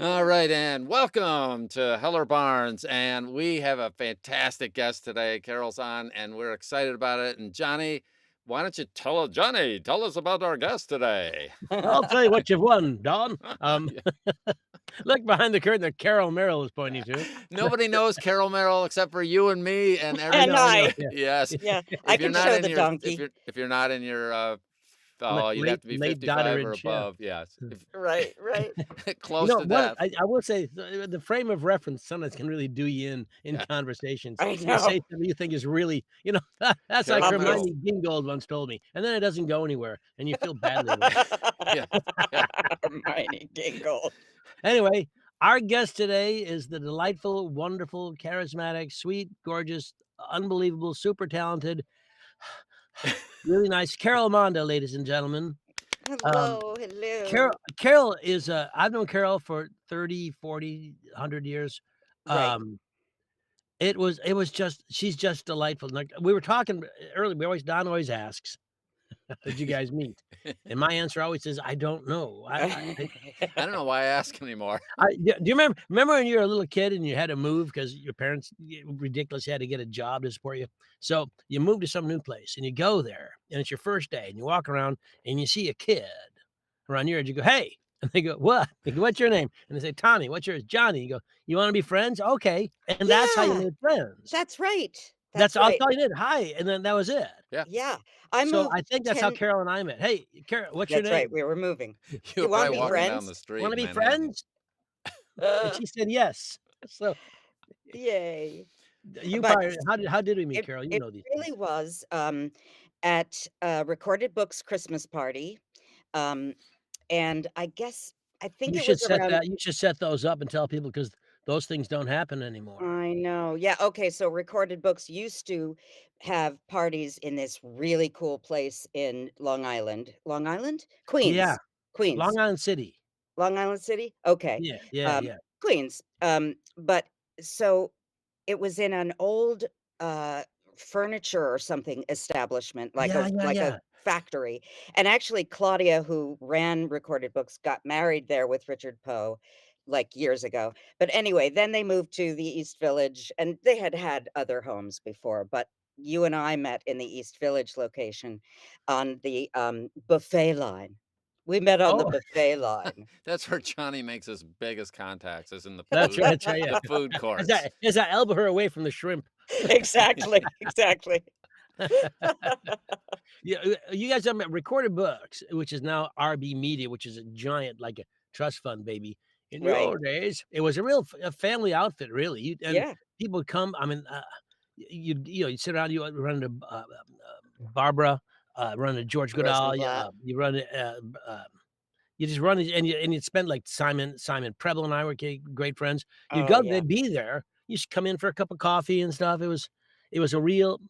All right, and welcome to Heller Barnes. And we have a fantastic guest today. Carol's on, and we're excited about it. And Johnny, why don't you tell us about our guest today? I'll tell you what you've won, Don. Yeah. Look behind the curtain that Carol Merrill is pointing to. Nobody knows Carol Merrill except for you and me and I every. know, I know. Yeah. Yes, Yeah. Yeah, I if you're can not show in the your donkey. if you're not in your oh, you'd have Late to be late 55 or dotterage, yeah. above. Yes, if, Right, right. close to What death. I will say, the frame of reference sometimes can really do you in Yeah, conversations. I You know. say something you think is really, that's like Carol Merrill. Hermione Gingold once told me, and then it doesn't go anywhere, and you feel badly about it. Yeah, yeah. Hermione Gingle. Anyway, our guest today is the delightful, wonderful, charismatic, sweet, gorgeous, unbelievable, super talented, really nice Carol Monda, ladies and gentlemen. Um, Hello, Carol hello. Carol is, I've known Carol for 30, 40, 100 years. Right. Um, it was just she's just delightful. Like, we were talking earlier, Don always asks, "How did you guys meet?" And my answer always is, "I don't know." I don't know why I ask anymore. Do you remember when you were a little kid and you had to move because your parents ridiculously had to get a job to support you? So you move to some new place and you go there and it's your first day and you walk around and you see a kid around your age. You go, "Hey," and they go, "What?" They go, "What's your name?" And they say, "Tommy." "What's yours?" "Johnny." You go, "You want to be friends?" "Okay," and that's how you Yeah, made friends. that's right. That's That's all right. all you did. "Hi," and then that was it. Yeah, Yeah, I So moved I think that's how 10. Carol and I met. "Hey, Carol, what's your That's right, name?" we were moving. you were You wanna probably be "What? walking down the friends? street Wanna in be Manhattan. friends?" And she said, "Yes." So Yay. you But probably how did we meet, it Carol? You it know these things. really was, at a Recorded Books Christmas party, um, and I think it was around. You should set those up and tell people because those things don't happen anymore. I know. Yeah, okay, so Recorded Books used to have parties in this really cool place in Long Island. Long Island? Yeah, Queens. Queens. Long Island City. Long Island City? Okay. Yeah, yeah, Um, yeah. Queens. But so it was in an old, uh, furniture or something establishment, Yeah, yeah, like a yeah. factory, and actually Claudia, who ran Recorded Books, got married there with Richard Poe, like, years ago. But anyway, then they moved to the East Village, and they had had other homes before, but you and I met in the East Village location on the, buffet line. We met on the Oh, buffet line. That's where Johnny makes his biggest contacts is in that's right, yeah. the food As courts. I elbow her away from the shrimp. Exactly, exactly. Yeah, you guys have met Recorded Books, which is now RB Media, which is a giant, like a trust fund baby. In the Right. old days, it was a real a family outfit, really. And Yeah. people would come. I mean, you sit around, you run into Barbara, run into George Goodall, Rosenblatt. you run you just run it, and you'd spend like Simon Preble and I were great friends. You'd Oh, go, yeah. they'd be there. You just come in for a cup of coffee and stuff. It was a real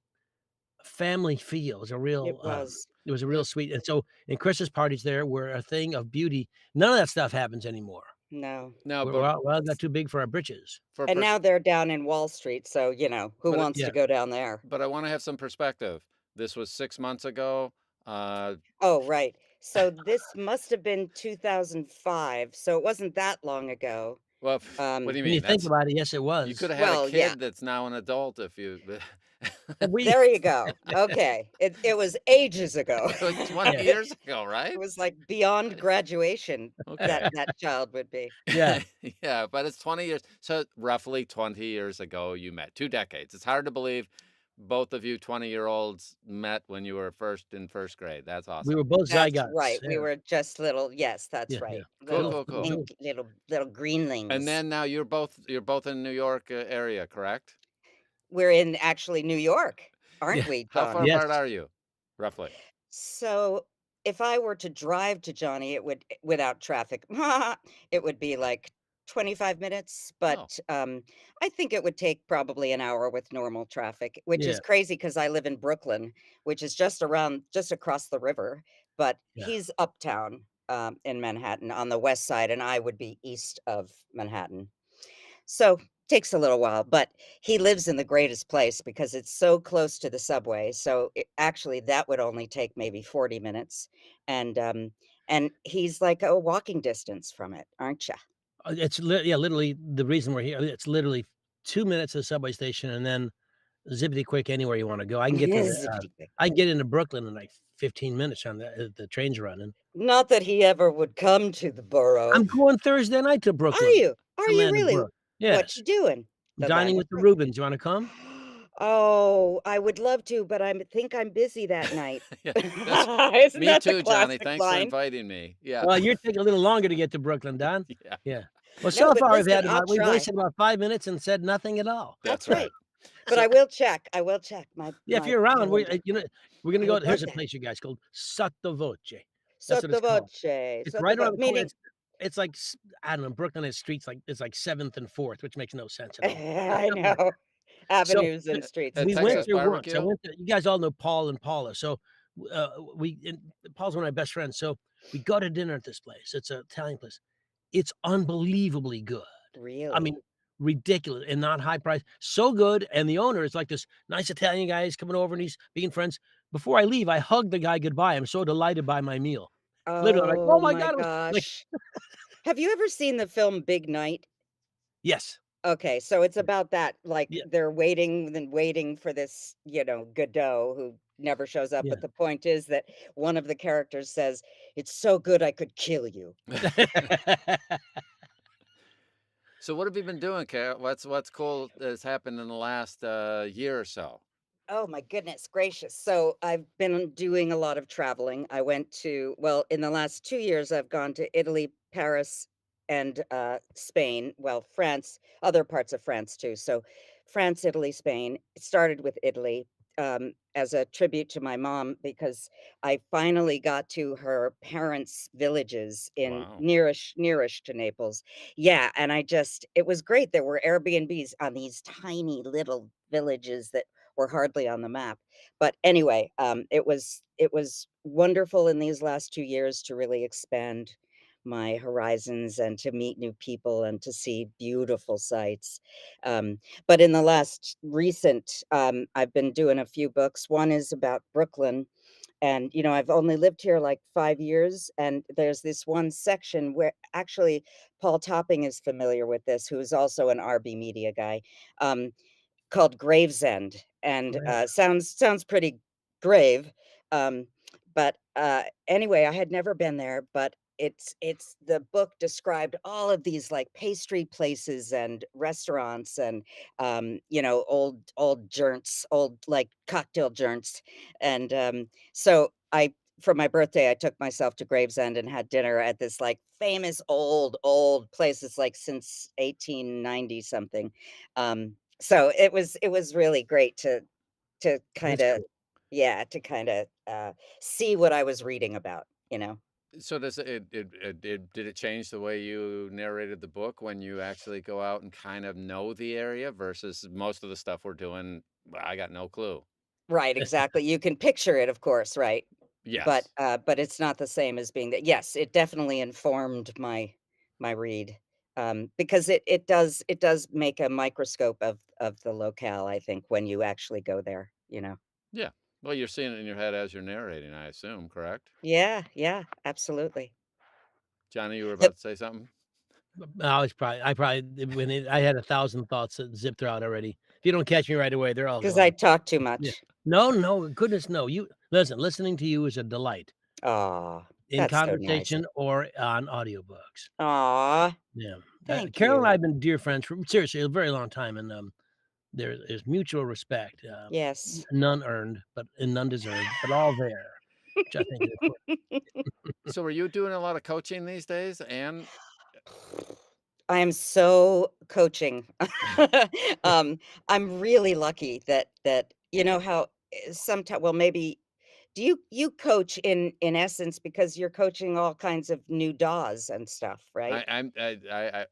family feel. It was. It was a real It sweet, and so and Christmas parties there were a thing of beauty. None of that stuff happens anymore. no. No, We're but all got too big for our britches. for And pers- now they're down in Wall Street, so, who but wants Yeah. to go down there? but I want to have some perspective. This was 6 months ago. Uh, Oh, right. So this must have been 2005, so it wasn't that long ago. well, what do you Um, When you mean? think That's about it, yes, it you could was. have had a well, yeah. kid that's now an adult if you. And we There you go. Okay. It was ages ago. It was 20 yeah, years ago, It right? was, like, beyond graduation that Okay. that child would be. yeah. Yeah, but it's 20 years. So roughly 20 years ago, you met 2 decades. It's hard to believe both of you 20-year-olds met when you were in first grade. That's We were awesome. both That's zygotes. right. We Yeah, were just little, yes, yeah, that's yeah. right. Cool, Little cool, cool. Little little And greenlings. then now you're both in New York area, correct? We're in actually New York, aren't yeah. we, How far John? apart Yes. are you, roughly? So, if I were to drive to Johnny, it would without traffic, it would be like 25 minutes, Oh, but, I think it would take probably an hour with normal traffic, which is Yeah, crazy because I live in Brooklyn, which is just across the river, but yeah. he's uptown, in Manhattan on the west side, and I would be east of Manhattan. So, takes a little while, but he lives in the greatest place because it's so close to the subway, so actually, that would only take maybe 40 minutes, and, um, and he's like a walking distance from it, aren't you? Yeah, literally the reason we're here. It's literally 2 minutes to the subway station, and then zippity quick anywhere you wanna go. I can get to Zippity quick. I can get into Brooklyn in, like, 15 minutes on the train's running. Not that he ever would come to the borough. I'm going Thursday night to Are Brooklyn, you? Are to you Land of really? Brook. What Yes. you doing? I'm The dining land with of the Brooklyn. Rubens. You wanna come? Oh, I would love to, but I think I'm busy that night. Yeah, that's Isn't me that the too, Johnny. classic Thanks for line? inviting me. Yeah. Well, you're taking a little longer to get to Brooklyn, Don. Yeah, Yeah. Well, No, so but far listen, I'll we've try. wasted about 5 minutes and said nothing at all. That's that's right. right. But So I will check Yeah, if my you're around, calendar. we're gonna I go would here's love a that. place, you guys, called Sottovoce. That's what it's called. Sottovoce, It's right around the corner. meaning It's like I don't know, Brooklyn has streets like it's like 7th and 4th, which makes no sense at all. But I something like know. so Avenues and streets, a we it's went true. Texas there once. I barbecue. went to you guys all know Paul and Paula. So we and Paul's one of my best friends. So we go to dinner at this place. It's an Italian place. It's unbelievably good. I Really? mean, ridiculous and not high price. So good. And the owner is like this nice Italian guy. He's coming over and he's being friends. Before I leave, I hug the guy goodbye. I'm so delighted by my meal. Literally, like, oh Oh my my God. It was like, gosh. Have you ever seen the film Big Night? yes. Okay, so it's about that, like, Yeah. they're waiting and waiting for this, Godot who never shows up, Yeah. but the point is that one of the characters says, "It's so good I could kill you." So what have you been doing, Carol? What's cool that's happened in the last year or so? Oh my goodness gracious. So I've been doing a lot of traveling. I went to, well, in the last 2 years, I've gone to Italy, Paris, and Spain. Well, France, other parts of France too. So France, Italy, Spain. It started with Italy as a tribute to my mom because I finally got to her parents' villages in Wow. nearish to Naples. Yeah, and it was great. There were Airbnbs on these tiny little villages that were hardly on the map. But anyway, it was wonderful in these last 2 years to really expand my horizons and to meet new people and to see beautiful sights. But in the last recent, I've been doing a few books. One is about Brooklyn, and I've only lived here like 5 years, and there's this one section where actually Paul Topping is familiar with this, who is also an RB Media guy. Um, Called Gravesend, and, Oh, yeah. sounds pretty grave, um, but, anyway, I had never been there, but it's the book described all of these, like, pastry places and restaurants and, old joints, old, like, cocktail joints, and, so for my birthday, I took myself to Gravesend and had dinner at this, like, famous old place. It's, like, since 1890 something, so it was really great to That is kinda cool. yeah, to kinda, see what I was reading about? So does did it change the way you narrated the book when you actually go out and kind of know the area versus most of the stuff we're doing? I got no clue. Right, exactly, you can picture it, of course, right? Yes. But it's not the same as being that. Yes, it definitely informed my read, because it does make a microscope of the locale, I think, when you actually go there? Yeah. Well, you're seeing it in your head as you're narrating, I assume, correct? Yeah, yeah, absolutely. Johnny, you were The about to say something? I probably when I had 1,000 thoughts that zipped out already. If you don't catch me right away, they're all 'Cause I gone. talk too Yeah. much. No, no, goodness, no. You listen, listening to you is a delight Aw, in that's so nice. conversation or on audiobooks. Aw, Yeah. thank Carol and I you. have been dear friends for seriously a very long time, and, there is mutual respect, Yes. none earned, but and none deserved, but all there, which I think is important. So are you doing a lot of coaching these days? And I am so coaching. Um, I'm really lucky that you know how sometimes, well, maybe do you coach in essence because you're coaching all kinds of new DAWs and stuff, right?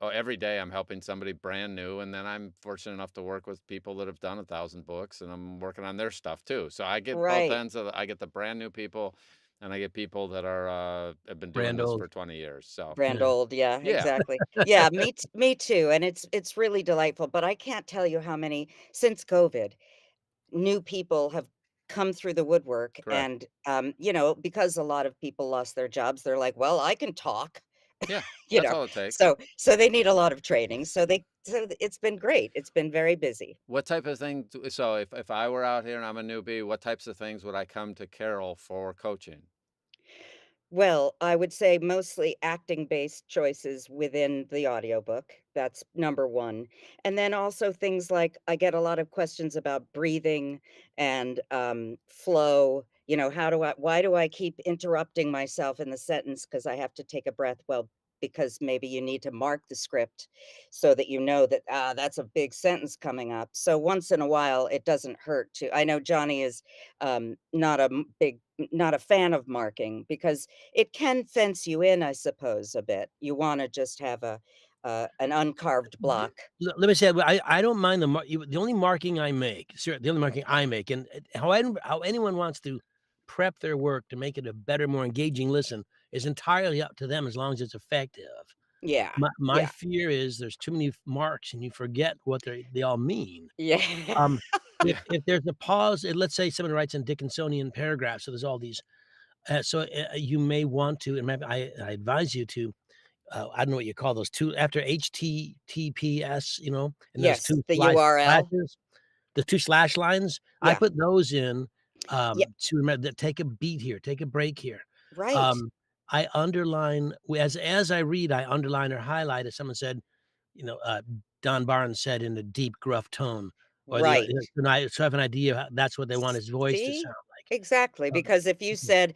every day I'm helping somebody brand new, and then I'm fortunate enough to work with people that have done 1,000 books, and I'm working on their stuff too. So I get both Right. ends of I get the brand new people, and I get people that are have been doing Brand this old. for 20 years. So Brand Yeah. old, yeah, yeah, exactly. Yeah, me too, and it's really delightful, but I can't tell you how many since COVID new people have come through the woodwork correct. and because a lot of people lost their jobs, they're like, "Well, I can talk." Yeah, you that's know. all it takes. So they need a lot of training. It's been great. It's been very busy. What type of thing so if I were out here and I'm a newbie, what types of things would I come to Carol for coaching? Well, I would say mostly acting-based choices within the audiobook. That's number 1. And then also things like I get a lot of questions about breathing and, flow. You know, how do I why do I keep interrupting myself in the sentence because I have to take a breath? Well, because maybe you need to mark the script so that you know that, that's a big sentence coming up. So once in a while, it doesn't hurt to I know Johnny is, not a fan of marking because it can fence you in, I suppose, a bit. You wanna just have an uncarved D block. Let me say, I don't mind the only marking I make, the only marking I make, and how anyone wants to prep their work to make it a better, more engaging listen is entirely up to them as long as it's effective. Yeah, My yeah, fear is there's too many marks and you forget what they all mean. yeah. Um, if Yeah. if there's a pause, and let's say someone writes in Dickinsonian paragraphs, so there's all these, you may want to, and maybe I advise you to, I don't know what you call those 2 after HTTPS, and those Yes, 2 the URL. slashes, the 2 slash lines, I Yeah, put those in, yeah, to remember that take a beat here, take a break here. right, Um, I underline as I read, I underline or highlight, as someone said, you know, uh, Don Baarns said in a deep, gruff tone, or right. and I so I have an idea how that's what they want his voice to See? sound like. Exactly, Um, because if you mhm. said,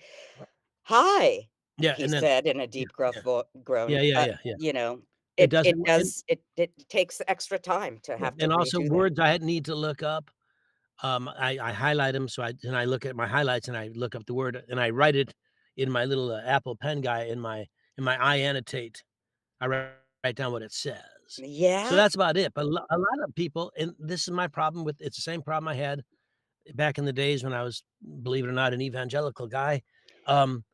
"Hi," Yeah, he and then said in a yeah, deep, gruff yeah. groan, Yeah, yeah, yeah, yeah. you know, It it doesn't and does it takes extra time to yeah, have to and also redo that. words I need to look up, I highlight them, so I look at my highlights, and I look up the word, and I write it in my little, Apple Pen guy in my iAnnotate. I write down what it says. So Yeah, that's about it, but a lot of people, and this is my problem with it's the same problem I had back in the days when I was, believe it or not, an evangelical guy. um,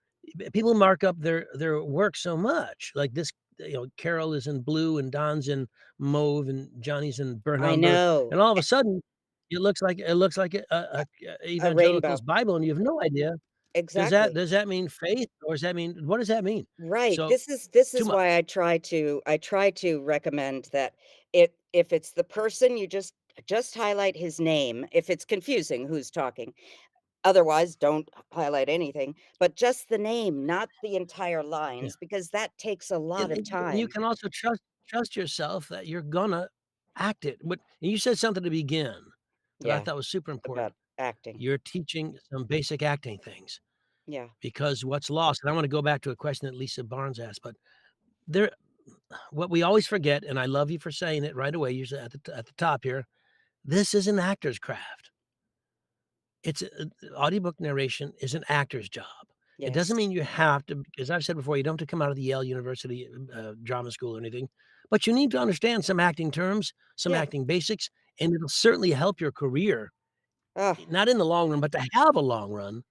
People mark up their work so much, like this, Carol is in blue and Don's in mauve and Johnny's in burnt I umber, know. and all of a sudden, it looks like a A evangelical's rainbow. Bible, and you have no idea. Exactly. Does that mean faith, or does that mean what does that mean? Right. So, This too is much. why I try to recommend that if it's the person, you just highlight his name if it's confusing who's talking. Otherwise, don't highlight anything, but just the name, not the entire Yeah, lines, because that takes a lot of and you time. can also trust yourself that you're gonna act it. What and you said something to begin that I Yeah, thought was super about important. acting. You're teaching some basic acting things Yeah. because what's lost, and I wanna go back to a question that Lisa Barnes asked, but there what we always forget, and I love you for saying it right away, you're at the top here, this is an actor's craft. It's audiobook narration is an actor's job. It doesn't Yes. mean you have to, as I've said before, you don't have to come out of the Yale University, drama school or anything, but you need to understand some acting terms, some Yeah. acting basics, and it'll certainly help your career, Oh, not in the long run, but to have a long run,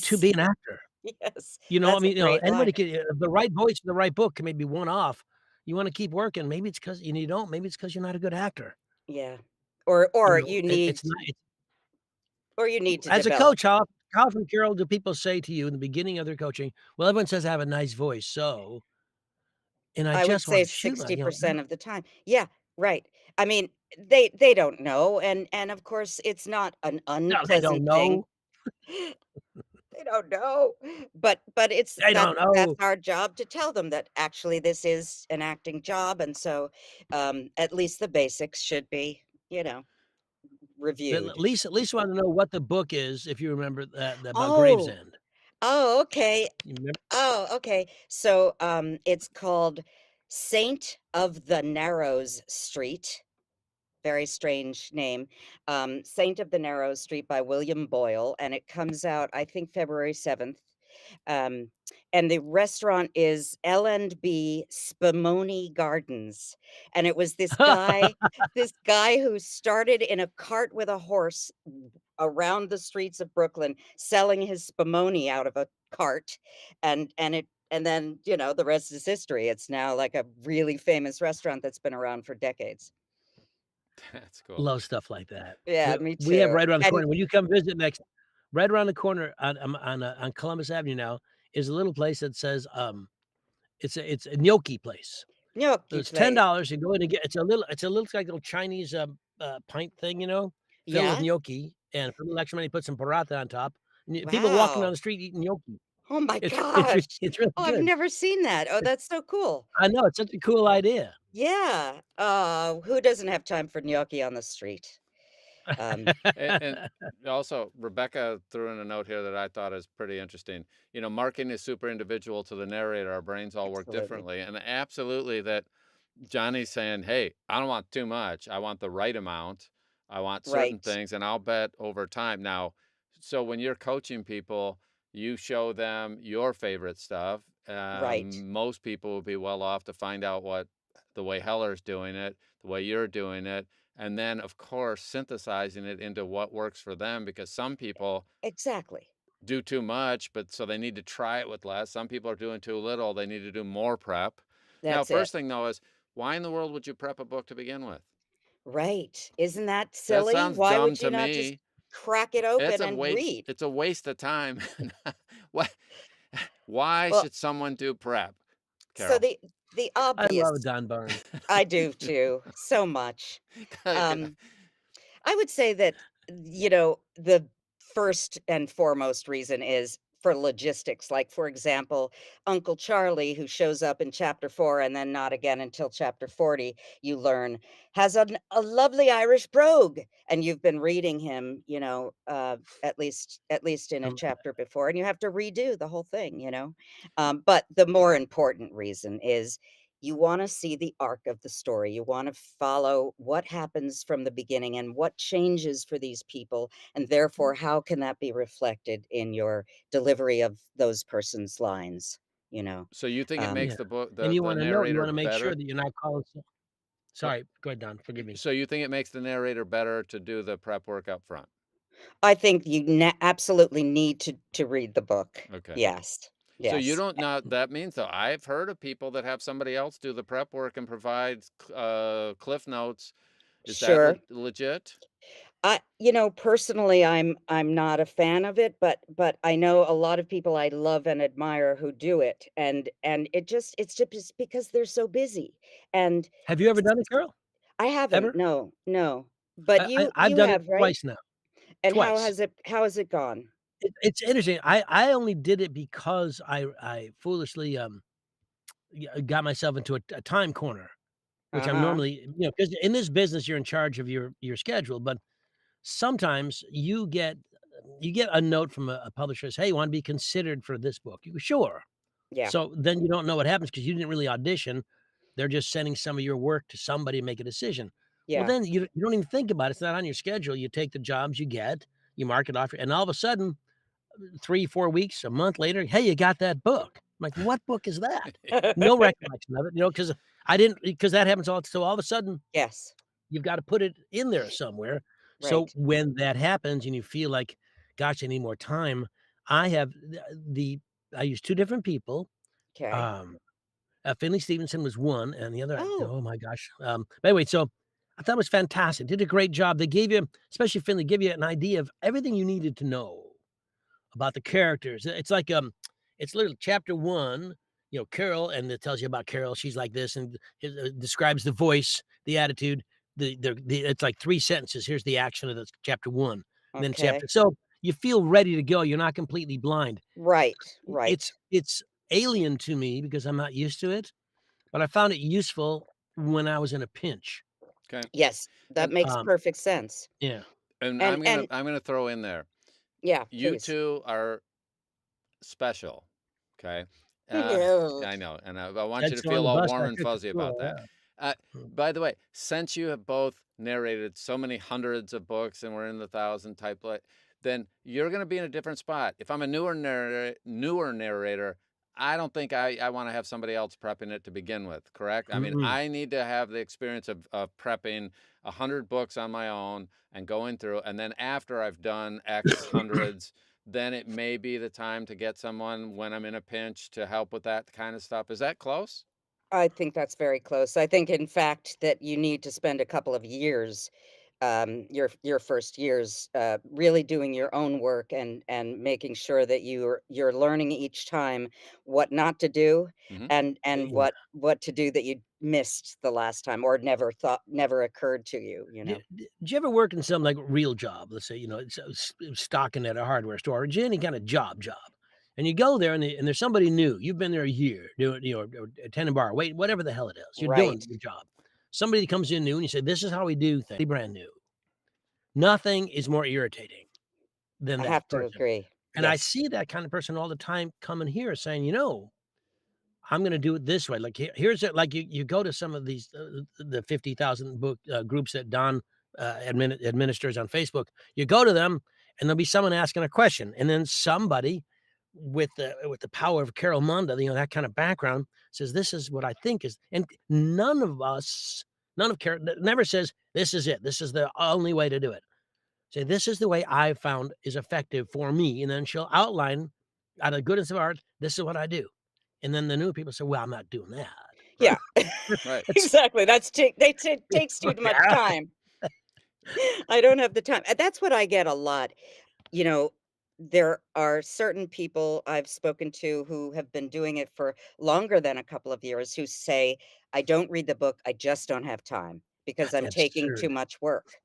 to yes. be an actor. Yes. I That's a mean, great anybody line. can the right voice for the right book can maybe be one off. You wanna keep working, maybe it's 'cause and you don't, maybe it's 'cause you're not a good actor. Yeah. Or It's not it's you need to as a develop. coach, how often, Carol, do people say to you in the beginning of their coaching, "Well, everyone says I have a nice voice, so," and I I would just want say to shoot my 60% of the time. Yeah, right. I mean, they don't know, and of course, it's not an no, they don't unpleasant thing. know. They don't know, but it's They don't that's know. our job to tell them that actually this is an acting job, and so, at least the basics should be, you know, But reviewed. Lisa wanted to know what the book is, if you remember that about Oh, Gravesend. oh, okay. You remember? Oh, okay. So, it's called Saint of the Narrows Street. Very strange name. Saint of the Narrows Street by William Boyle, and it comes out, I think, February 7th. Um, and the restaurant is L&B Spumoni Gardens. And it was this guy who started in a cart with a horse around the streets of Brooklyn selling his spumoni out of a cart. And then, you know, the rest is history. It's now like a really famous restaurant that's been around for decades. That's cool. Love stuff like that. Yeah, me We have too. right around the And corner when you come visit next right around the corner on Columbus Avenue now is a little place that says, It's a gnocchi place. So Gnocchi it's $10, place. you go in and get it's a little like little Chinese, pint thing, filled with Yeah? gnocchi, and for a little extra money, put some burrata on top, and y people walking down Wow. the street eating gnocchi. Oh my It's gosh. it's really Oh, I've good. never seen that. Oh, that's so cool. I know, it's such a cool idea. Yeah. Who doesn't have time for gnocchi on the street? Um, And also, Rebecca threw in a note here that I thought is pretty interesting. Marking is super individual to the narrator. Our brains all work absolutely. differently. And absolutely that Johnny's saying, hey, I don't want too much. I want the right amount. I want certain Right. things, and I'll bet over time. Now, so when you're coaching people, you show them your favorite stuff. Right. Most people will be well off to find out what the way Heller's doing it, the way you're doing it, and then, of course, synthesizing it into what works for them because some people Exactly. do too much, but so they need to try it with less. Some people are doing too little. They need to do more prep. Now, That's it. first thing though is why in the world would you prep a book to begin with? Right. Isn't that That silly? sounds Why dumb would you to not just me. crack it It's open a and waste. read? It's a waste of time. Why? Why Well, should someone do prep, so Carol? the I obvious love Don Barnes. I do too, so much. Um I would say that, the first and foremost reason is for logistics. Like, for example, Uncle Charlie, who shows up in chapter 4 and then not again until chapter 40, you learn, has a lovely Irish brogue. And you've been reading him, at least in a Um, chapter before, and you have to redo the whole thing. But the more important reason is you want to see the arc of the story. You want to follow what happens from the beginning and what changes for these people. And therefore, how can that be reflected in your delivery of those person's lines? You know, So you think it um, makes yeah, the book and the you narrator wanna make sure better? that you're not calling Uh, sorry, go ahead, Don, forgive me. So you think it makes the narrator better to do the prep work up front? I think you absolutely need to read the book. Okay. Yes. So you Yes. don't now that means though I've heard of people that have somebody else do the prep work and provide cliff notes. Is that Sure. legit? Personally, I'm not a fan of it, but I know a lot of people I love and admire who do it, and it's just because they're so busy, and Have you ever s done it, Carol? I haven't, Ever? no, no, but I've you done it have, right? twice now, And twice. how has it gone? It's interesting. I only did it because I foolishly, got myself into a time corner, which I'm Uh-huh. normally because in this business, you're in charge of your schedule, but sometimes you get a note from a publisher says, "Hey, you wanna be considered for this book?" You go, "Sure." Yeah, So then you don't know what happens because you didn't really audition. They're just sending some of your work to somebody to make a decision. Well, yeah. then you don't even think about it. It's not on your schedule. You take the jobs you get, you mark it off, and all of a sudden, 3, 4 weeks, a month later, "Hey, you got that book." I'm like, "What book is that?" No recollection of it, because I didn't because that happens all of a sudden, Yes, you've gotta put it in there somewhere. So right. when that happens and you feel like, "Gosh, I need more time," I have I use 2 different people. Okay. Um, Finley Stevenson was one, and the other, Oh, oh my gosh. But anyway, so I thought it was fantastic. Did a great job. They gave you, especially Finley, give you an idea of everything you needed to know about the characters. It's like it's literally chapter 1, Carol, and it tells you about Carol. She's like this, and it describes the voice, the attitude. It's like 3 sentences. Here's the action of the chapter 1, and then chapter. okay. So you feel ready to go. You're not completely blind. Right, right. It's alien to me because I'm not used to it, but I found it useful when I was in a pinch. Okay. Yes, that And makes Um, perfect sense. yeah. and And I'm gonna throw in there. yeah, You please. two are special. Okay. I know, and I want you Said to so on feel the all bus warm I and took to fuzzy about school, that. yeah. Uh, Mm. by the way, since you have both narrated so many hundreds of books and we're in the thousand type, then you're going to be in a different spot. If I'm a newer narrator, I don't think I want to have somebody else prepping it to begin with. Correct? I mean, Mm-mm. I need to have the experience of prepping 100 books on my own and going through, and then after I've done X hundreds, then it may be the time to get someone when I'm in a pinch to help with that kind of stuff. Is that close? I think that's very close. I think, in fact, that you need to spend a couple of years, your first years, really doing your own work and making sure that you're learning each time what not to do Mhm. and Yeah. what to do that you missed the last time or never occurred to you, you know? Did you ever work in some, like, real job? Let's say, it's, stocking at a hardware store or any kinda job, and you go there and there's somebody new. You've been there a year doing, or attending bar, wait, whatever the hell it is. You're doing Right. your job. Somebody comes in new and you say, "This is how we do things," brand new. Nothing is more irritating than I that have to person, agree. and I Yes. see that kind of person all the time coming here saying, I'm gonna do it this way. Like, here's it. Like, you go to some of these, the 50,000 book, groups that Don, administers on Facebook. You go to them, and there'll be someone asking a question, and then somebody with the power of Carol Monda, that kind of background, says, "This is what I think is," and none of Carol never says, "This is it. This is the only way to do it." Say, "This is the way I found is effective for me," and then she'll outline out of the goodness of heart, "This is what I do." And then the new people say, "Well, I'm not doing that." Yeah. Right. It's Exactly. Takes too much yeah, time. I don't have the time. That's what I get a lot. You know, there are certain people I've spoken to who have been doing it for longer than a couple of years who say, "I don't read the book, I just don't have time because that's I'm taking too absurd. much work."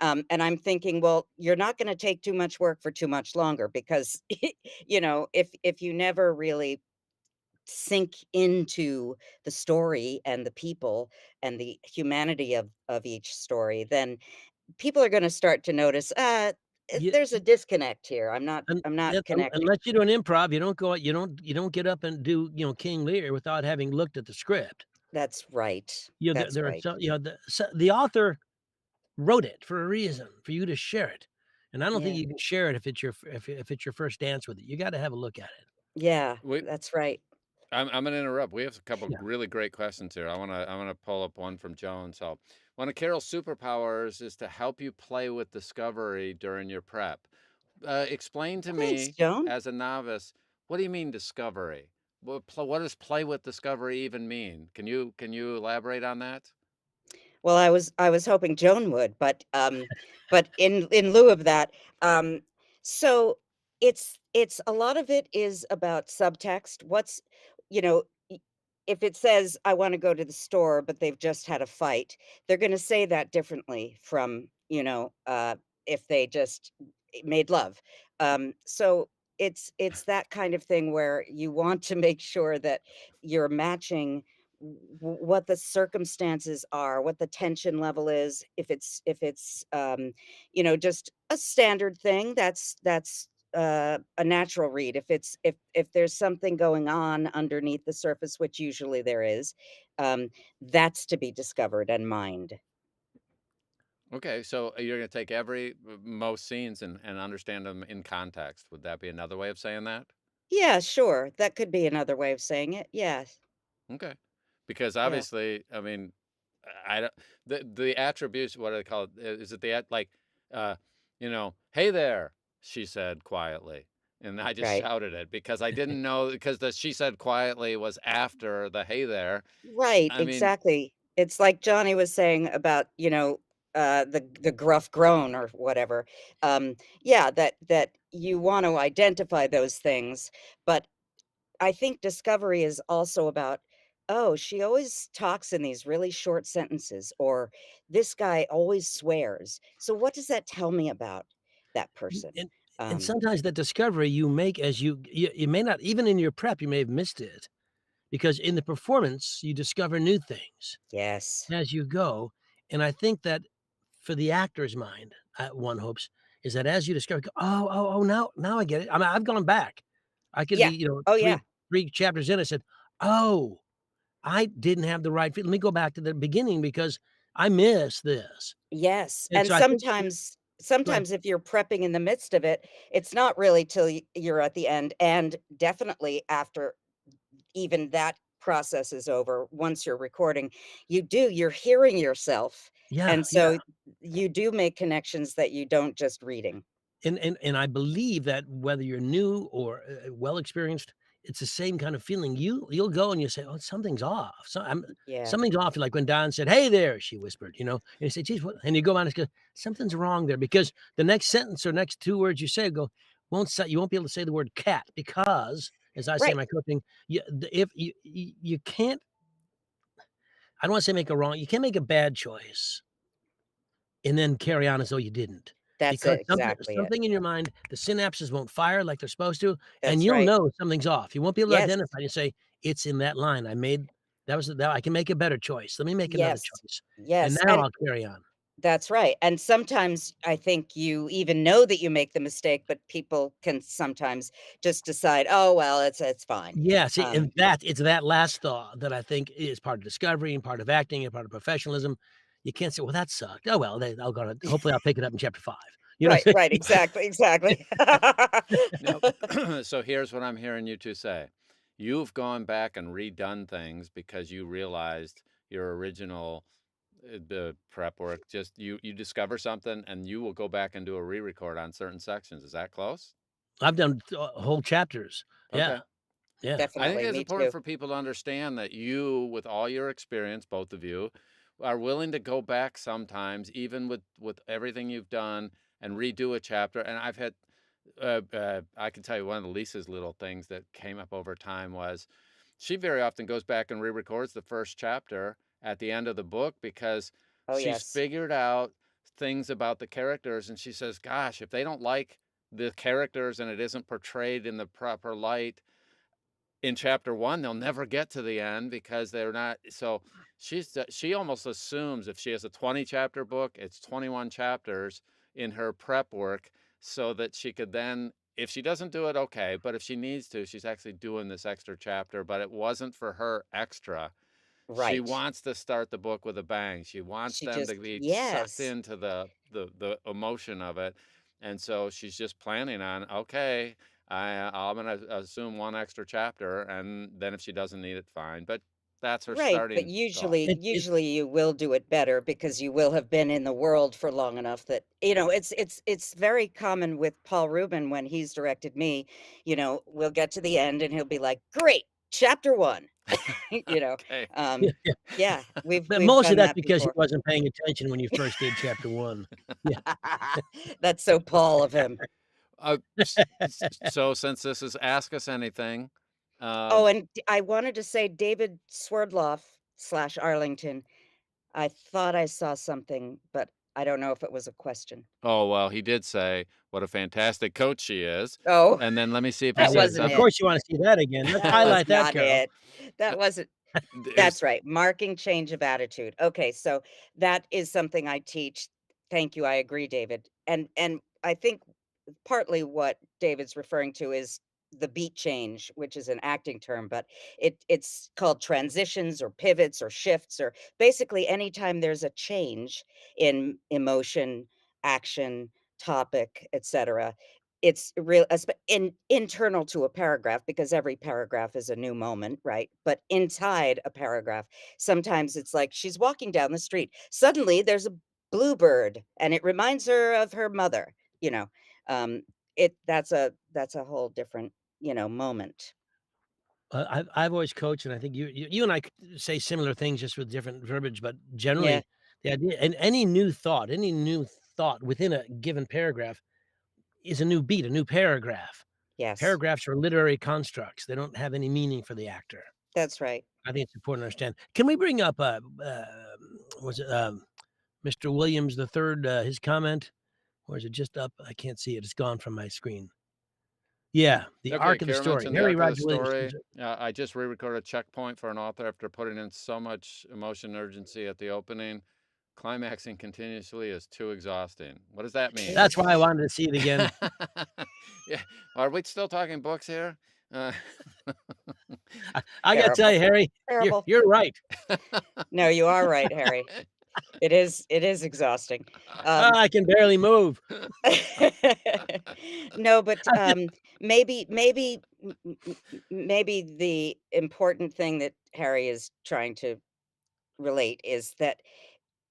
And I'm thinking, well, you're not gonna take too much work for too much longer because, if you never really sink into the story and the people and the humanity of each story, then people are gonna start to notice, You there's a disconnect here. I'm not connecting. unless you do an improv, you don't go out you don't get up and do, King Lear without having looked at the script. That's right. That's There are right. some, the author wrote it for a reason, for you to share it, and I don't think Yeah. you can share it if it's your first dance with it. You gotta have a look at it. Yeah, We that's right. I'm gonna interrupt. We have a couple Yeah. really great questions here. I wanna pull up one from Joan. So, one of Carol's superpowers is to help you play with discovery during your prep. Explain to Thanks, me, Joan. as a novice, what do you mean discovery? What does play with discovery even mean? Can you elaborate on that? Well, I was hoping Joan would, but in lieu of that, um, so it's a lot of it is about subtext. You know, y- if it says I want to go to the store, but they've just had a fight, they're going to say that differently from if they just made love. So it's that kind of thing where you want to make sure that you're matching what the circumstances are, what the tension level is. If it's just a standard thing, that's a natural read. If there's something going on underneath the surface, which usually there is, um, that's to be discovered and mined. Okay, so you're gonna take most scenes and understand them in context. Would that be another way of saying that? Yeah, sure. That could be another way of saying it. Yes. Okay. Because Yeah. obviously, I mean, I don't the attributes, what do they call it? Is it the like, uh, "Hey there," she said quietly, and I just Right. shouted it because I didn't know because the "she said quietly" was after the "hey there." Right, I mean, exactly. It's like Johnny was saying about, the gruff groan or whatever. Yeah, that you want to identify those things, but I think discovery is also about, oh, she always talks in these really short sentences, or this guy always swears. So what does that tell me about that Y person? and Um, sometimes that discovery you make as you may not even in your prep, you may have missed it, because in the performance, you discover new things yes. as you go, and I think that for the actor's mind, one hopes, is that as you discover, oh, now I get it. I mean, I've gone back. I could be, Yeah. Oh, yeah. 3 chapters in, I said, "Oh, I didn't have the right feel. Let me go back to the beginning because I missed this." Yes, And and so I think go ahead. sometimes if you're prepping in the midst of it, it's not really till you're at the end, and definitely after even that process is over, once you're recording, you're hearing yourself, Yeah, and yeah. so you do make connections that you don't just reading. And I believe that whether you're new or, well experienced, it's the same kind of feeling. You'll go and you say, "Oh, something's off. Yeah. Something's off." Like when Don said, "Hey there," she whispered, and you say, "Geez, what?" And you go on and go, "Something's wrong there," because the next sentence or next 2 words you say you won't be able to say the word cat because, as I say in Right. my coaching, if you can't. I don't want to say you can't make a bad choice and then carry on as though you didn't. That's Because it. Exactly it. something in your mind, the synapses won't fire like they're supposed to, and That's you'll right. know something's off. You won't be able to Yes. identify and say, "It's in that line. That I can make a better choice. Let me make another Yes. choice, and Yes. now And I'll carry on." that's right. And sometimes I think you even know that you make the mistake, but people can sometimes just decide, oh well, it's fine. Yeah, see, Um, and it's that last thought that I think is part of discovery and part of acting and part of professionalism. You can't say, "Well, that sucked. Oh, well, I'll go to hopefully I'll pick it up in chapter 5." You know? right, right, exactly, exactly. Now, so here's what I'm hearing you two say. You've gone back and redone things because you realized your original the prep work. Just you discover something and you will go back and do a re-record on certain sections. Is that close? I've done whole chapters. Yeah, Okay. yeah. I think Definitely, it's me important too. for people to understand that you, with all your experience, both of you, are willing to go back sometimes, even with everything you've done, and redo a chapter. And I've had, I can tell you one of Lisa's little things that came up over time was she very often goes back and re-records the first chapter at the end of the book because Oh she's yes, figured out things about the characters, and she says, "Gosh, if they don't like the characters and it isn't portrayed in the proper light." In chapter 1, they'll never get to the end because they're not so she almost assumes if she has a 20 chapter book, it's 21 chapters in her prep work so that she could then if she doesn't do it, okay, but if she needs to, she's actually doing this extra chapter, but it wasn't for her extra. She right. wants to start the book with a bang. She wants She them to just be sucked yes. into the emotion of it. And so she's just planning on, okay, I'm gonna assume one extra chapter, and then if she doesn't need it, fine. But that's her Right, but starting thought. It usually you will do it better because you will have been in the world for long enough that it's very common with Paul Rubin when he's directed me, we'll get to the end and he'll be like, "Great, chapter 1." You know, Okay. Yeah, um, yeah. yeah, we've But we've mostly done that's that because he before. wasn't paying attention when you first did chapter 1. Yeah. That's so Paul of him. So since this is Ask Us Anything, Oh, um, and I wanted to say David Swerdloff/Arlington, I thought I saw something, but I don't know if it was a question. oh, well, he did say what a fantastic coach she is. Oh, And then let me see if he that said wasn't Of it. something. course you wanna see that again. Let's That was highlight that, not Carol. it. That wasn't It That's was right, marking change of attitude. Okay, so that is something I teach. Thank you, I agree, David. And I think partly what David's referring to is the beat change, which is an acting term, but it's called transitions or pivots or shifts or basically anytime there's a change in emotion, action, topic, etc. It's real internal to a paragraph because every paragraph is a new moment, right? But inside a paragraph, sometimes it's like she's walking down the street. Suddenly there's a bluebird and it reminds her of her mother, you know um, that's a whole different, moment. I've always coached, and I think you and I say similar things just with different verbiage, but Yeah, generally, the idea and any new thought within a given paragraph is a new beat, a new paragraph. yes, Paragraphs are literary constructs. They don't have any meaning for the actor. that's right. I think it's important to understand. Can we bring up, was it, Mr. Williams III, his comment? Or is it just up? I can't see it. It's gone from my screen. Yeah, the okay. arc of the Kara story. mentioned the Harry arc of the Roger Williams. story. I just re-recorded a checkpoint for an author after putting in so much emotion and urgency at the opening. Climaxing continuously is too exhausting. What does that mean? That's why I wanted to see it again. Yeah. Are we still talking books here? Uh, I gotta tell Terrible, you, Harry, terrible. you're right. No, you are right, Harry. It is exhausting. Um, I can barely move. no, but I just maybe the important thing that Harry is trying to relate is that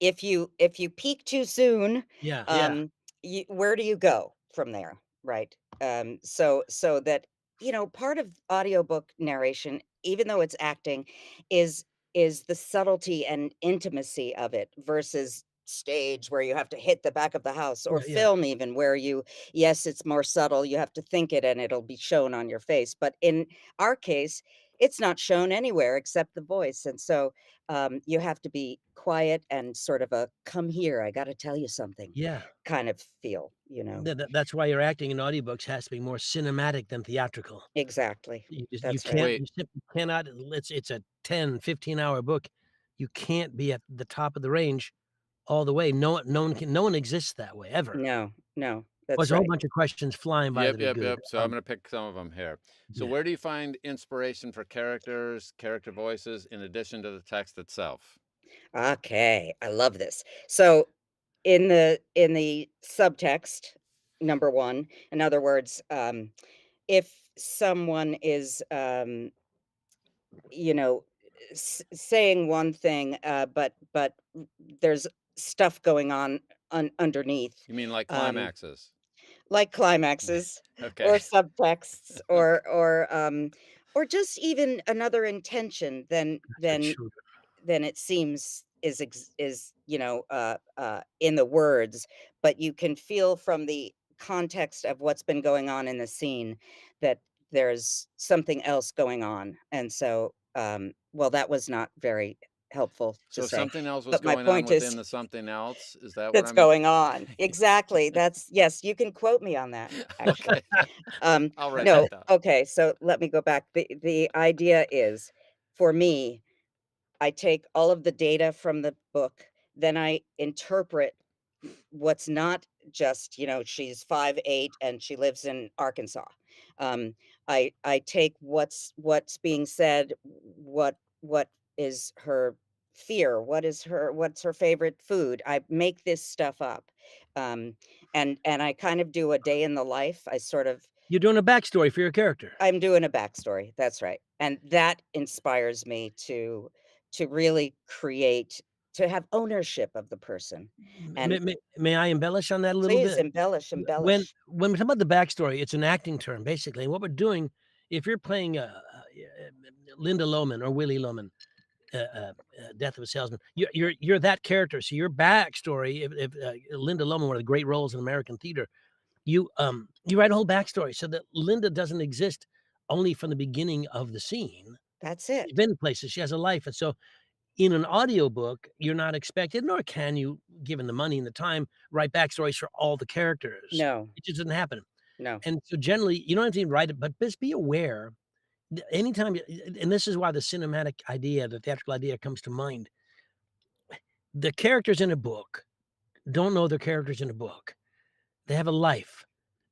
if you peak too soon, yeah. where do you go from there, right? So that part of audiobook narration, even though it's acting, is the subtlety and intimacy of it versus stage where you have to hit the back of the house, or Yeah, yeah, film even where yes, it's more subtle, you have to think it and it'll be shown on your face. But in our case, it's not shown anywhere except the voice. And so you have to be quiet and sort of a come here, I got to tell you something yeah. kind of feel. That's why your acting in audiobooks has to be more cinematic than theatrical. Exactly. You That's right. can't Wait, you simply cannot it's a 10, 15-hour book. You can't be at the top of the range all the way. No one exists that way ever. No, no, that's There's a whole right. bunch of questions flying by yep, that are yep, good. yep. So I'm going to pick some of them here. So Yeah. where do you find inspiration for characters, character voices, in addition to the text itself? Okay, I love this. So in the subtext, number 1, in other words, if someone is, you know, saying one thing, but there's stuff going on underneath, You mean like um, climaxes? like climaxes Okay. or subtexts or just even another intention For children. than it seems is in the words, but you can feel from the context of what's been going on in the scene that there's something else going on. And so well, that was not very helpful to So say, something else was but my going on point within is the something else. Is that what that's I'm? going on exactly. That's Yes, you can quote me on that, actually. Okay. um I'll write I that no, down. okay, so let me go back. The idea is, for me, I take all of the data from the book, then I interpret what's not just, she's 5'8" and she lives in Arkansas. Um, I take what's being said, what is her fear, what's her favorite food. I make this stuff up. Um, and I kind of do a day in the life. You're doing a backstory for your character. I'm doing a backstory, that's right, and that inspires me to really to have ownership of the person, and May I embellish on that a little please bit? embellish, When embellish. when we talk about the backstory, it's an acting term, basically, and what we're doing, if you're playing, Linda Lohman or Willie Loman, Death of a Salesman, you're that character, so your backstory, if Linda Lohman, one of the great roles in American theater, you write a whole backstory so that Linda doesn't exist only from the beginning of the scene. That's She's it. been places, she has a life, and so in an audiobook, you're not expected, nor can you, given the money and the time, write backstories for all the characters. No, It just doesn't happen. no, And so generally, you don't have to even write it, but just be aware that anytime and this is why the cinematic idea, the theatrical idea comes to mind. The characters in a book don't know they're characters in a book. They have a life,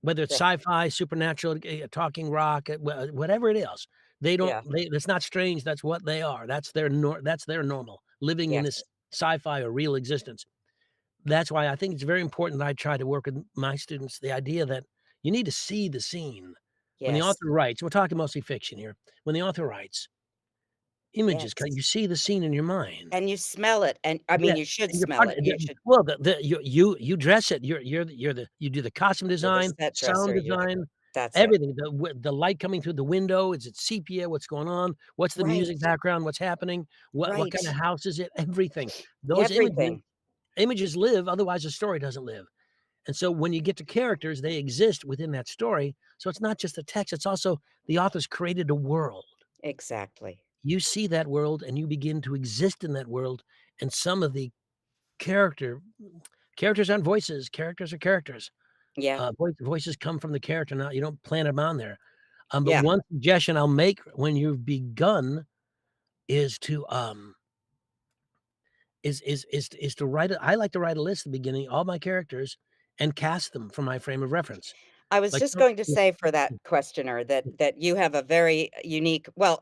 whether it's yeah, sci-fi, supernatural, talking rock, whatever it is. They don't yeah, they That's not strange, that's what they are. That's their normal, living in yes, this sci-fi or real existence. That's why I think it's very important that I try to work with my students, the idea that you need to see the scene. When the yes, author writes, we're talking mostly fiction here. When the author writes, images, yes, you see the scene in your mind. and you smell it, and I Yeah, mean, you should and you're smell part it, of you should. well, you dress it. You do the costume You're the design, set sound dresser, design, that's it. everything. The light coming through the window, is it sepia? What's going on? What's the Right, music background? What's happening? What right, kind of house is it? Everything. Those everything, images live, otherwise the story doesn't live. And so when you get to characters, they exist within that story. So it's not just the text, it's also the author's created a world. exactly. You see that world and you begin to exist in that world. And some of the character characters aren't voices, characters are characters. Yeah, Voices come from the character, not you don't plant them on there. But yeah, one suggestion I'll make when you've begun is to, is to write I like to write a list at the beginning, all my characters, and cast them from my frame of reference. I was Like, just don't going to say for that questioner that you have a very unique, well,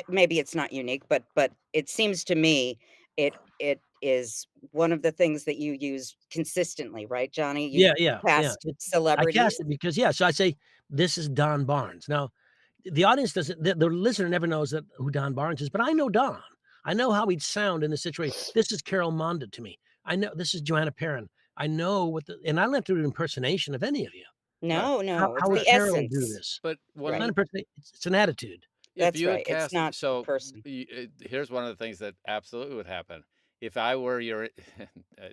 maybe it's not unique, but it seems to me it is one of the things that you use consistently, right, Johnny? You Yeah, yeah, yeah. cast I celebrities. cast it because yeah, so I say, "This is Don Barnes." Now, the audience doesn't the listener never knows that who Don Barnes is, but I know Don. I know how he'd sound in the situation. This is Carol Monda to me. I know this is Joanna Perrin. I know what the and I don't have to do an impersonation of any of you. Right. No, no, it's How would the Carol do essence. this? But It's when not Right. a person, it's an attitude. if That's you had right. It's cast not a so person. here's one of the things that absolutely would happen. If I were your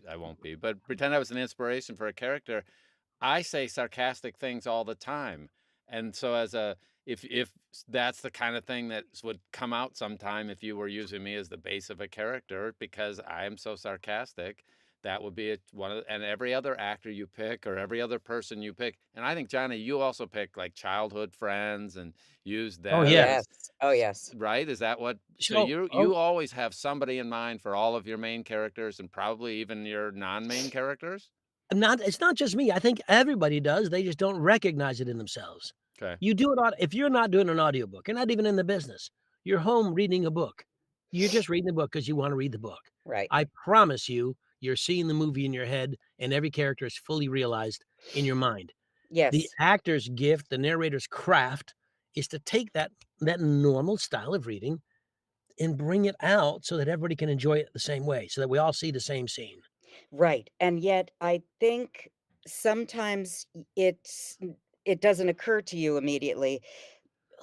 I won't be, but pretend I was an inspiration for a character, I say sarcastic things all the time. And so as a if that's the kind of thing that would come out sometime if you were using me as the base of a character because I am so sarcastic, that would be one of and every other actor you pick or every other person you pick. And I think Johnny, you also pick like childhood friends and use Oh, them yeah. Yes. as Oh, yes. right? Is that what so So, you always have somebody in mind for all of your main characters and probably even your non-main characters? it's not just me, I think everybody does, they just don't recognize it in themselves. Okay. You do it on if you're not doing an audiobook, you're not even in the business, you're home reading a book. You're just reading the book because you wanna read the book. Right. I promise you, you're seeing the movie in your head, and every character is fully realized in your mind. The Yes. actor's gift, the narrator's craft, is to take that normal style of reading and bring it out so that everybody can enjoy it the same way, so that we all see the same scene. Right. And yet I think sometimes it doesn't occur to you immediately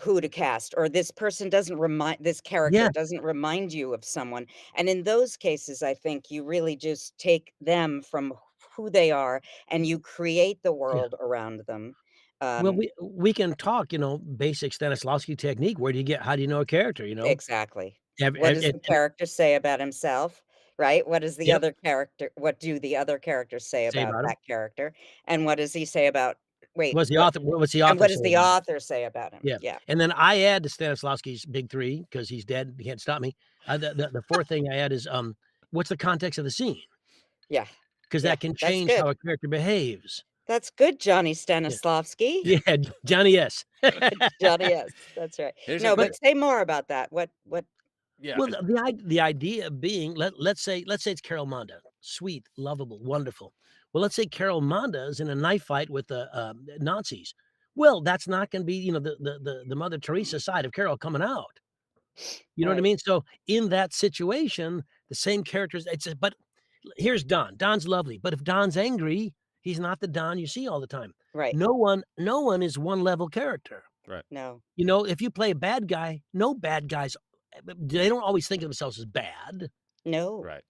who to cast, or this character Yeah, doesn't remind you of someone. And in those cases, I think you really just take them from who they are and you create the yeah. world around them. Well, Um, we can talk, basic Stanislavski technique. How do you know a character, you know? exactly. Ev What ev does and the character say about himself? Right? yep, What do the other characters say say about about him. that character? And what does he say about wait, What's the and author what does say the about him? author say about him? Yeah, Yeah. and then I add to Stanislavski's big 3 because he's dead, he can't stop me. The 4th thing I add is, what's the context of the scene? Yeah. Because Yeah. that can That's change how good. a character behaves. That's good, Johnny Yeah. Stanislavski. Yeah, Johnny S. Johnny, yes, that's right. Here's a No, But but say more about that. What yeah, well, the idea being, let's say it's Carol Monda, sweet, lovable, wonderful. Well, let's say Carol Monda is in a knife fight with the, Nazis. Well, that's not gonna be, the Mother Teresa side of Carol coming out. You know what I right, mean? So, in that situation, the same characters but here's Don. Don's lovely, but if Don's angry, he's not the Don you see all the time. right. No one is one level character. right, No, If you play a bad guy, no bad guys, they don't always think of themselves as bad, no. right.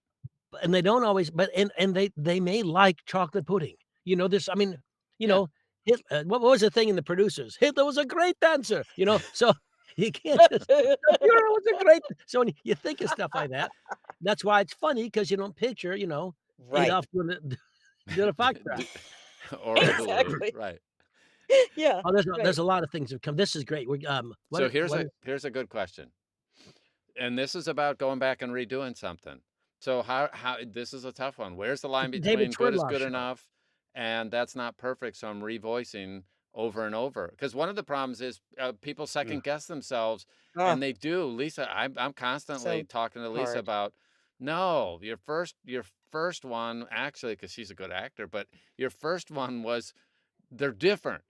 and they don't always and they may like chocolate pudding. This I mean, you Yeah. know, what was the thing in The Producers? Hitler was a great dancer, so you can't just "The Fuhrer was a great" so when you think of stuff like that, that's why it's funny because you don't picture, Right. Adolf doing a doing a foxtrot. D or a hula hoop, Exactly. right. Yeah, Oh, there's right. a lot of things that come this is great. We, So what is here's a good question, and this is about going back and redoing something. So how this is a tough one. Where's the line it's the David between good is Swerdloff good show. enough and that's not perfect, so I'm revoicing over and over? Because one of the problems is, people Ugh. second guess themselves, Oh, and they do. Lisa, I'm constantly so talking to Lisa hard. about, "No, your first one" actually, because she's a good actor, but your first one was they're different.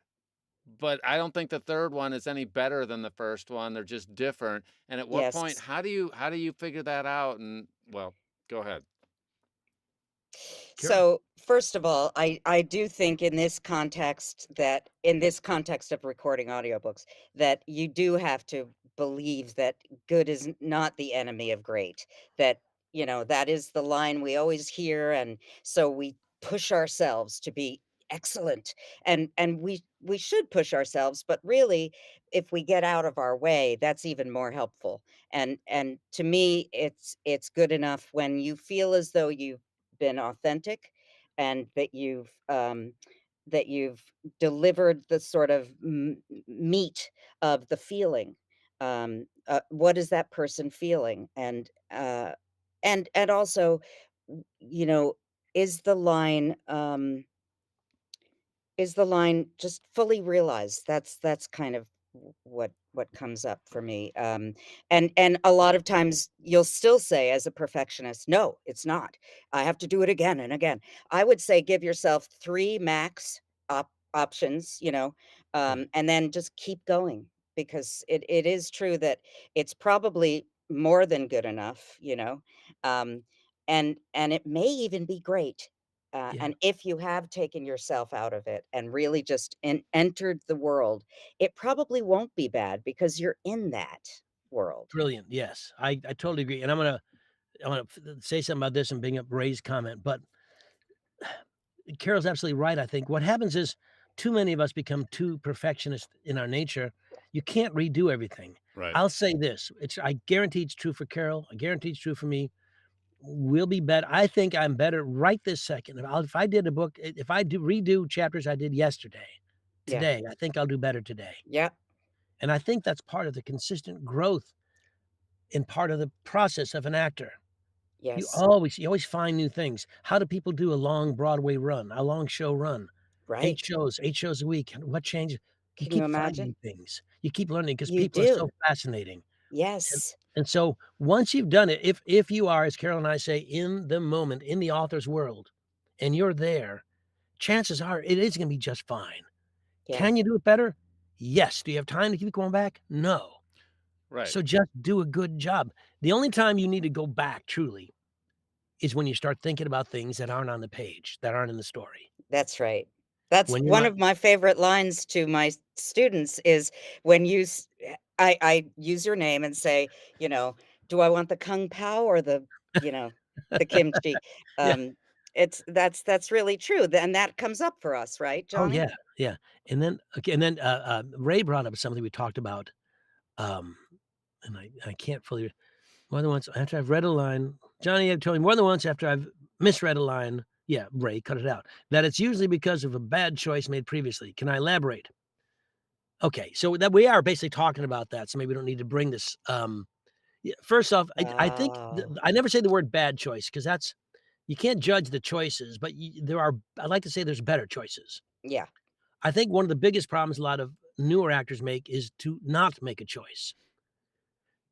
But I don't think the third one is any better than the first one, they're just different, and at what point Yes. how do you figure that out? And well, go ahead. Carol. So, first of all, I do think in this context of recording audiobooks, that you do have to believe that good is not the enemy of great. That, that is the line we always hear, and so we push ourselves to be excellent. And we should push ourselves, but really, if we get out of our way, that's even more helpful. And to me, it's good enough when you feel as though you've been authentic and that you've delivered the sort of meat of the feeling. What is that person feeling? And also, you know, is the line just fully realized? That's kind of what comes up for me. And a lot of times you'll still say as a perfectionist, "No, it's not. I have to do it again and again." I would say give yourself 3 max options, Yeah. and then just keep going because it is true that it's probably more than good enough, um, and it may even be great. Yeah, And if you have taken yourself out of it and really just entered the world, it probably won't be bad because you're in that world. brilliant, yes. I totally agree, and I'm gonna say something about this and bring up Ray's comment, but Carol's absolutely right, I think. What happens is too many of us become too perfectionist in our nature. You can't redo everything. Right. I'll say this, I guarantee it's true for Carol, I guarantee it's true for me. We'll be better. I think I'm better right this second. If I did a book, if I do redo chapters I did yesterday, Yeah. today, I think I'll do better today. Yeah. And I think that's part of the consistent growth and part of the process of an actor. Yes. You always find new things. How do people do a long Broadway run, a long show run? Right. 8 shows a week. What changes? You Can you keep imagine? finding things. You keep learning because You people are so do. fascinating. And Yes. and so once you've done it, if you are, as Carol and I say, in the moment, in the author's world, and you're there, chances are it is gonna be just fine. Yeah. Can you do it better? Yes. Do you have time to keep going back? No. Right. So just do a good job. The only time you need to go back truly is when you start thinking about things that aren't on the page, that aren't in the story. That's right. That's When you're one not of my favorite lines to my students is when I use your name and say, you know, "Do I want the kung pao or you know, the kimchi?" yeah. Um, that's really true, and that comes up for us, right, Oh, Johnny? yeah, yeah. And then okay, and then, Ray brought up something we talked about, um, and I can't fully more than once after I've read a line Johnny had told me more than once after I've misread a line yeah, Ray, cut it out, that it's usually because of a bad choice made previously. Can I elaborate? Okay, so that we are basically talking about that, so maybe we don't need to bring this, yeah, first off, I think Oh, I never say the word bad choice because that's you can't judge the choices, but there are I like to say there's better choices. yeah, I think one of the biggest problems a lot of newer actors make is to not make a choice.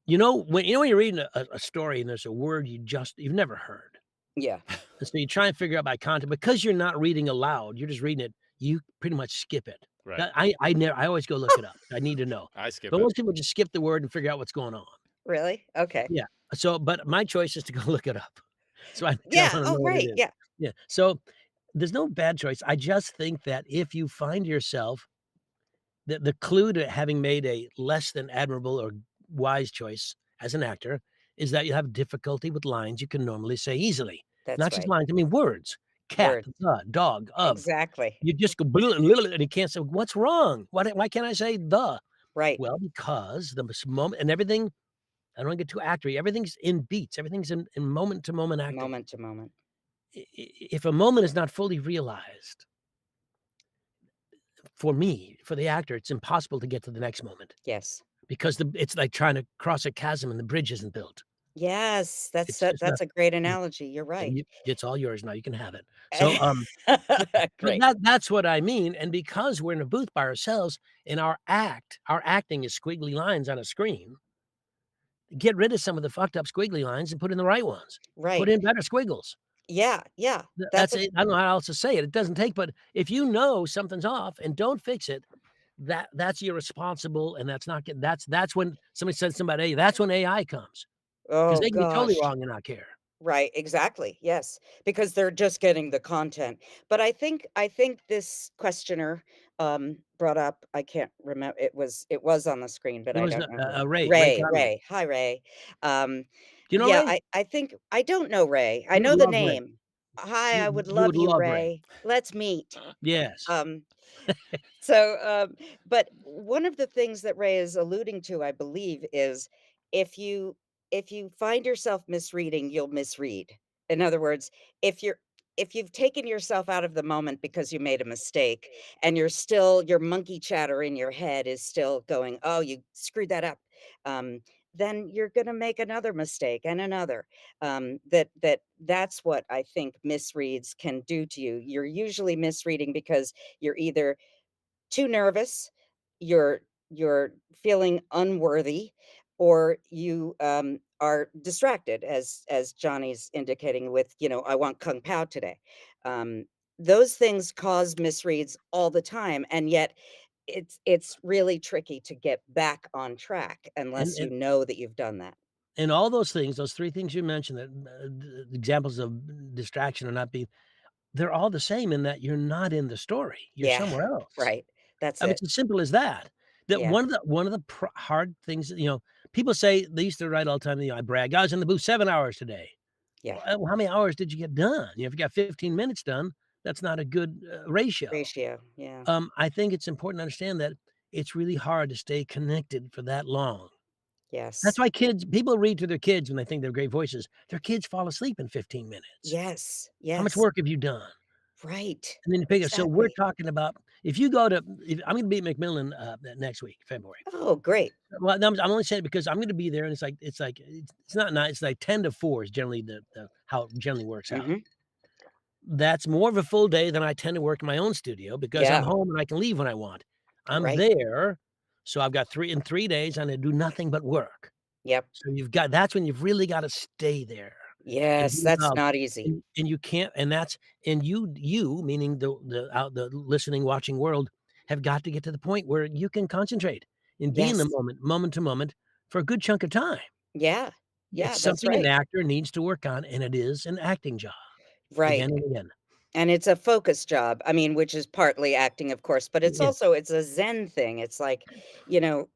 When you're reading a story and there's a word you've never heard, yeah, and so you try and figure out by content because you're not reading aloud, you're just reading it, you pretty much skip it. Right. That I always go look it up. I need to know. I skip But it. most people just skip the word and figure out what's going on. really? Okay. Yeah. So, but my choice is to go look it up. So I Yeah, wanna know oh, what it right, is. yeah, Yeah. So, there's no bad choice. I just think that if you find yourself the clue to having made a less than admirable or wise choice as an actor is that you have difficulty with lines you can normally say easily. that's Not just right. lines, I mean words. Cat, Word. the, dog, of. Exactly. You just go and you can't say, "What's wrong? Why can't I say the?" Right. Well, because moment and everything I don't wanna get too actory, everything's in beats, everything's in moment to moment acting. Moment to moment. If a moment is not fully realized, for me, for the actor, it's impossible to get to the next moment Yes. because it's like trying to cross a chasm and the bridge isn't built. Yes, It's not that's a great yeah, analogy, you're and right. it's all yours now, you can have it. So, but Great. that's what I mean, and because we're in a booth by ourselves and our acting is squiggly lines on a screen, get rid of some of the fucked up squiggly lines and put in the right ones. Put Right. in better squiggles. Yeah, yeah. That's That's a it. I don't know how else to say it. It doesn't take but if you know something's off and don't fix it, that's irresponsible, and that's not good. That's when somebody says to somebody, "Hey, that's when AI comes because oh they can be totally gosh. wrong and not care. Right, exactly, yes, because they're just getting the content. But I think this questioner, brought up I can't remember. It was on the screen, but It I was, don't remember. Ray Ray, Conley. Ray. Hi, Ray. Um, Do you know yeah, Ray? I think I don't know Ray. I You would know the love Ray. name. "Hi, I would You love would you, love Ray. Ray. Let's meet." Yes. Um So, but one of the things that Ray is alluding to, I believe, is if you if you find yourself misreading, you'll misread. In other words, if you're if you've taken yourself out of the moment because you made a mistake and your monkey chatter in your head is still going, "Oh, you screwed that up." Um, then you're going to make another mistake and another. That's what I think misreads can do to you. You're usually misreading because you're either too nervous, you're feeling unworthy, or you, are distracted as Johnny's indicating with, "I want kung pao today." Um, those things cause misreads all the time, and yet it's really tricky to get back on track And unless you and know that you've done that. and all those things, those 3 things you mentioned that, examples of distraction or not being they're all the same in that you're not in the story, you're Yeah, somewhere else. right. That's I mean, it. it's as simple as that. That Yeah, one of the hard things that, people say they used to write all the time, I brag, "I was in the booth 7 hours today." yeah. Well, how many hours did you get done? If you got 15 minutes done, that's not a good, ratio. Ratio, yeah. I think it's important to understand that it's really hard to stay connected for that long. That's Yes. why people read to their kids when they think they're great voices. Their kids fall asleep in 15 minutes. Yes, How much yes. work have you done? Right. And then you pick it. So we're Exactly. talking about if you go to if I'm gonna be at Macmillan, next week, February. Oh, great. Well, no, I'm only saying it because I'm gonna be there, and it's not nice. It's like 10 to 4 is generally the how it generally works out. Mhm. That's more of a full day than I tend to work in my own studio because I'm Yeah, home and I can leave when I want. I'm right. there, so I've got 3 days, I'm gonna do nothing but work. Yep. So that's when you've really gotta stay there and be Yes, that's involved, not easy. and you can't and that's and you, meaning the listening, watching world, have got to get to the point where you can concentrate and be in the Yes. moment to moment for a good chunk of time. Yeah. Yeah, It's that's something an right. actor needs to work on, and it is an acting job Right. again and again. And it's a focus job. I mean, which is partly acting, of course, but Yeah, it's a zen thing. It's like,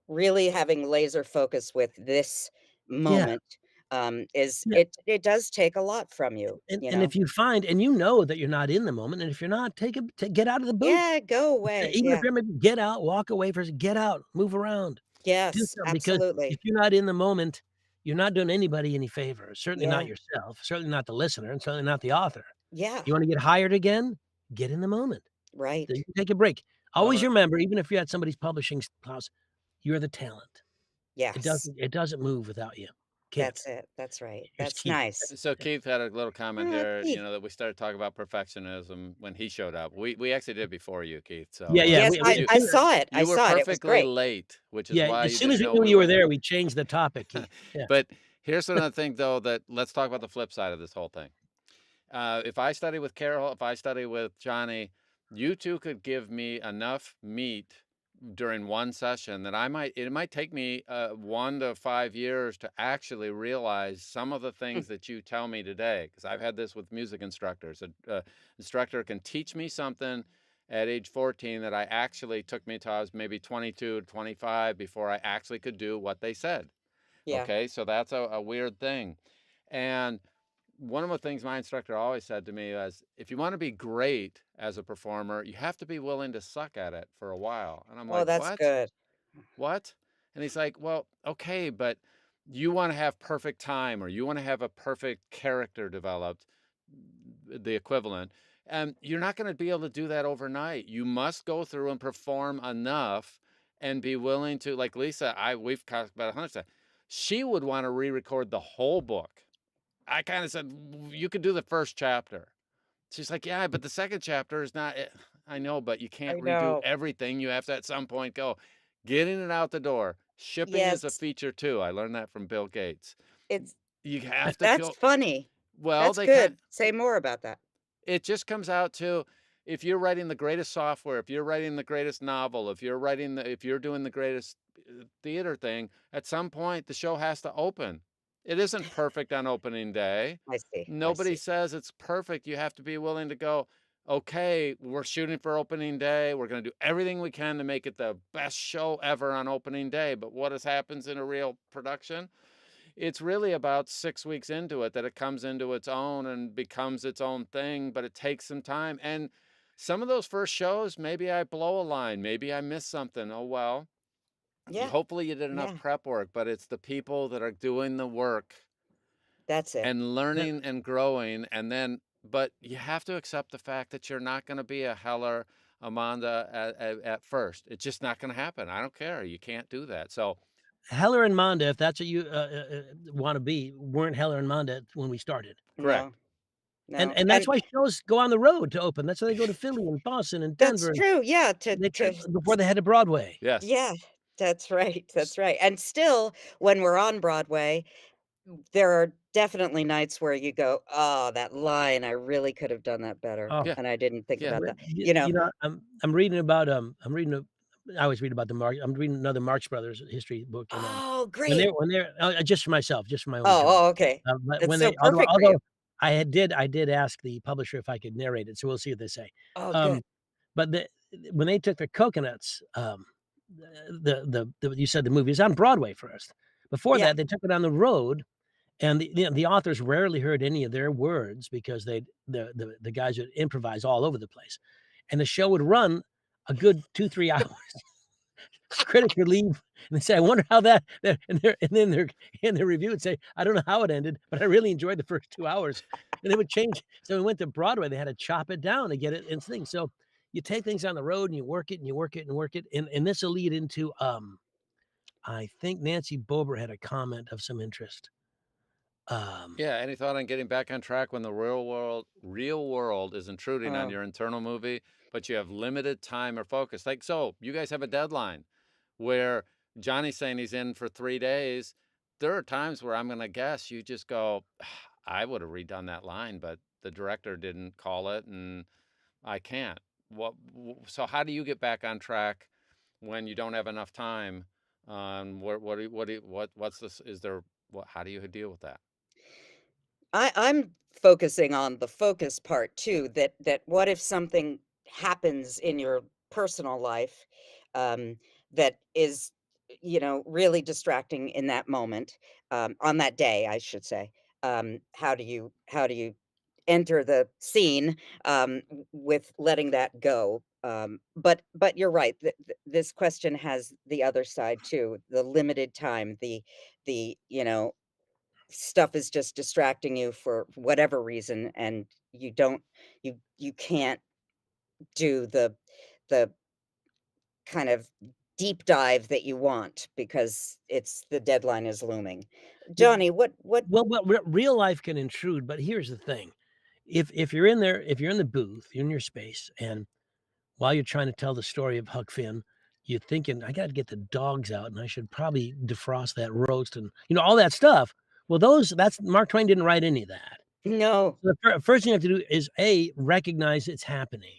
really having laser focus with this yeah, moment, is yeah, it does take a lot from you, you and know? if you find and you know that you're not in the moment, and if you're not, get out of the booth. Yeah, go away. Even if Yeah. you're maybe get out, walk away for a get out, move around, do Yes, something because if absolutely. you're not in the moment, you're not doing anybody any favors, certainly not Yeah. yourself, certainly not the listener, and certainly not the author. Yeah. You wanna get hired again? Get in the moment. Then Right. you take a break. Always Well, remember, even if you're at somebody's publishing house, you're the talent. It Yes. doesn't it doesn't move without you. Can't. That's it. That's right. Just That's keep nice. so Keith had a little comment here, Keith. that we started talking about perfectionism when he showed up. We actually did before you, Keith. Yeah, So yeah, Yes, we as I soon as saw it. I you were saw it. It was perfectly great. late, which is yeah, why as you soon as didn't we know knew we you were were there, there. we changed the topic, Keith. Yeah. But here's another thing, though, that let's talk about the flip side of this whole thing. If I study with Carol, if I study with Johnny, you two could give me enough meat during one session that it might take me 1 to 5 years to actually realize some of the Hmm. things that you tell me today. Because I've had this with music instructors. An instructor can teach me something at age 14 that I actually took me till I was maybe 22, 25 before I actually could do what they said. Yeah. Okay, so that's a weird thing. And one of the things my instructor always said to me was, if you want to be great as a performer, you have to be willing to suck at it for a while. And I'm Oh, like, that's what? good. What? And he's like, well, okay, but you want to have perfect time or you want to have a perfect character developed, the equivalent. And you're not going to be able to do that overnight. You must go through and perform enough and be willing to, like Lisa, we've talked about 100 times. She would want to re-record the whole book. I kind of said, you could do the first chapter. She's like, yeah, but the second chapter is not, I know, but you can't I redo know. everything. You have to at some point go. Getting it out the door. Shipping is a Yes. feature too. I learned that from Bill Gates. It's You have to that's go, funny. well, That's they can't, good. Say more about that. it just comes out to, if you're writing the greatest software, if you're writing the greatest novel, if you're doing the greatest theater thing, at some point the show has to open. It isn't perfect on opening day. I see. I Nobody see. says it's perfect. You have to be willing to go, okay, we're shooting for opening day. We're going to do everything we can to make it the best show ever on opening day. But what happens in a real production? It's really about 6 weeks into it that it comes into its own and becomes its own thing, but it takes some time. And some of those first shows, maybe I blow a line, maybe I miss something. Oh, well, Yeah. hopefully you did enough Yeah. prep work, but it's the people that are doing the work That's it. and Yeah. learning and growing. And then, but you have to accept the fact that you're not going to be a Heller, Amanda at first. It's just not going to happen. I don't care. You can't do that. So, Heller and Monda, if that's what you, wanna be, weren't Heller and Monda when we started. No. correct. No. And that's And why shows go on the road to open. That's why they go to Philly and Boston and that's Denver, and true. Yeah, they tr before they head to Broadway. Yes. yeah, that's right. S- That's right. And still, when we're on Broadway, there are definitely nights where you go, "Oh, that line, I really could have done that better, Oh, Yeah. and I didn't think Yeah. about well, that." You know? I'm reading about, I'm reading a I always read about the Marx I'm reading another Marx Brothers history book, and, Oh, when great. they're just for myself, just for my own Oh, enjoyment. oh, okay. But That's when so they perfect for you. I did ask the publisher if I could narrate it, so we'll see what they say. Oh, good. Um, but when they took the coconuts, you said the movie is on Broadway first. Before Yeah. that, they took it on the road, and the authors rarely heard any of their words because the guys would improvise all over the place, and the show would run a good 2, 3 hours. Critics would leave and they say, "I wonder how that," and then their in their review would say, "I don't know how it ended, but I really enjoyed the first 2 hours." And they would change. So we went to Broadway, they had to chop it down to get it in things. So you take things on the road and you work it and you work it and work it, and this will lead into, I think Nancy Bober had a comment of some interest. Um, Yeah, any thought on getting back on track when the real world is intruding on Oh, your internal movie, but you have limited time or focus? Like, so you guys have a deadline where Johnny's saying he's in for 3 days. There are times where I'm going to guess you just go, I would have redone that line, but the director didn't call it and I can't. So how do you get back on track when you don't have enough time? What's this? Is there, how do you deal with that? I'm focusing on the focus part too, that what if something happens in your personal life, um, that is, really distracting in that moment, on that day, I should say. How do you enter the scene, with letting that go? But you're right. This question has the other side too, the limited time, the stuff is just distracting you for whatever reason, and you can't do the kind of deep dive that you want because the deadline is looming. w Johnny, what well, real life can intrude, but here's the thing. If you're in there, if you're in the booth, you're in your space, and while you're trying to tell the story of Huck Finn, you're thinking, "I gotta get the dogs out, and I should probably defrost that roast," and, all that stuff. Well, that's Mark Twain didn't write any of that. No. So the first thing you have to do is, A, recognize it's happening.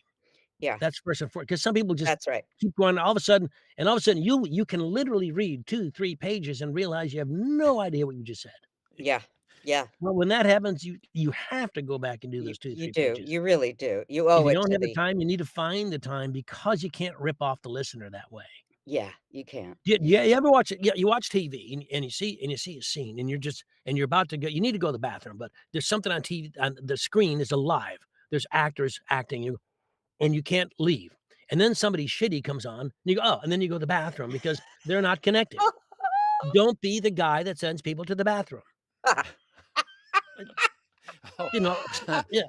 Yeah, That's first and foremost, because some people just that's right. keep going, all of a sudden, you can literally read 2, 3 pages and realize you have no idea what you just said. Yeah, yeah, Well, when that happens, you have to go back and do you those 2, you 3 do, pages. you really do. You If owe you it don't to have the the time, you need to find the time because you can't rip off the listener that way. yeah, you can't. You ever watch it? Yeah, you watch TV and you see a scene and you're about to go, you need to go to the bathroom, but there's something on TV, on the screen is alive. There's actors acting, and you can't leave. And then somebody shitty comes on, and you go, "Oh," and then you go to the bathroom because they're not connected. Don't be the guy that sends people to the bathroom. Uh, Oh, you know, yeah.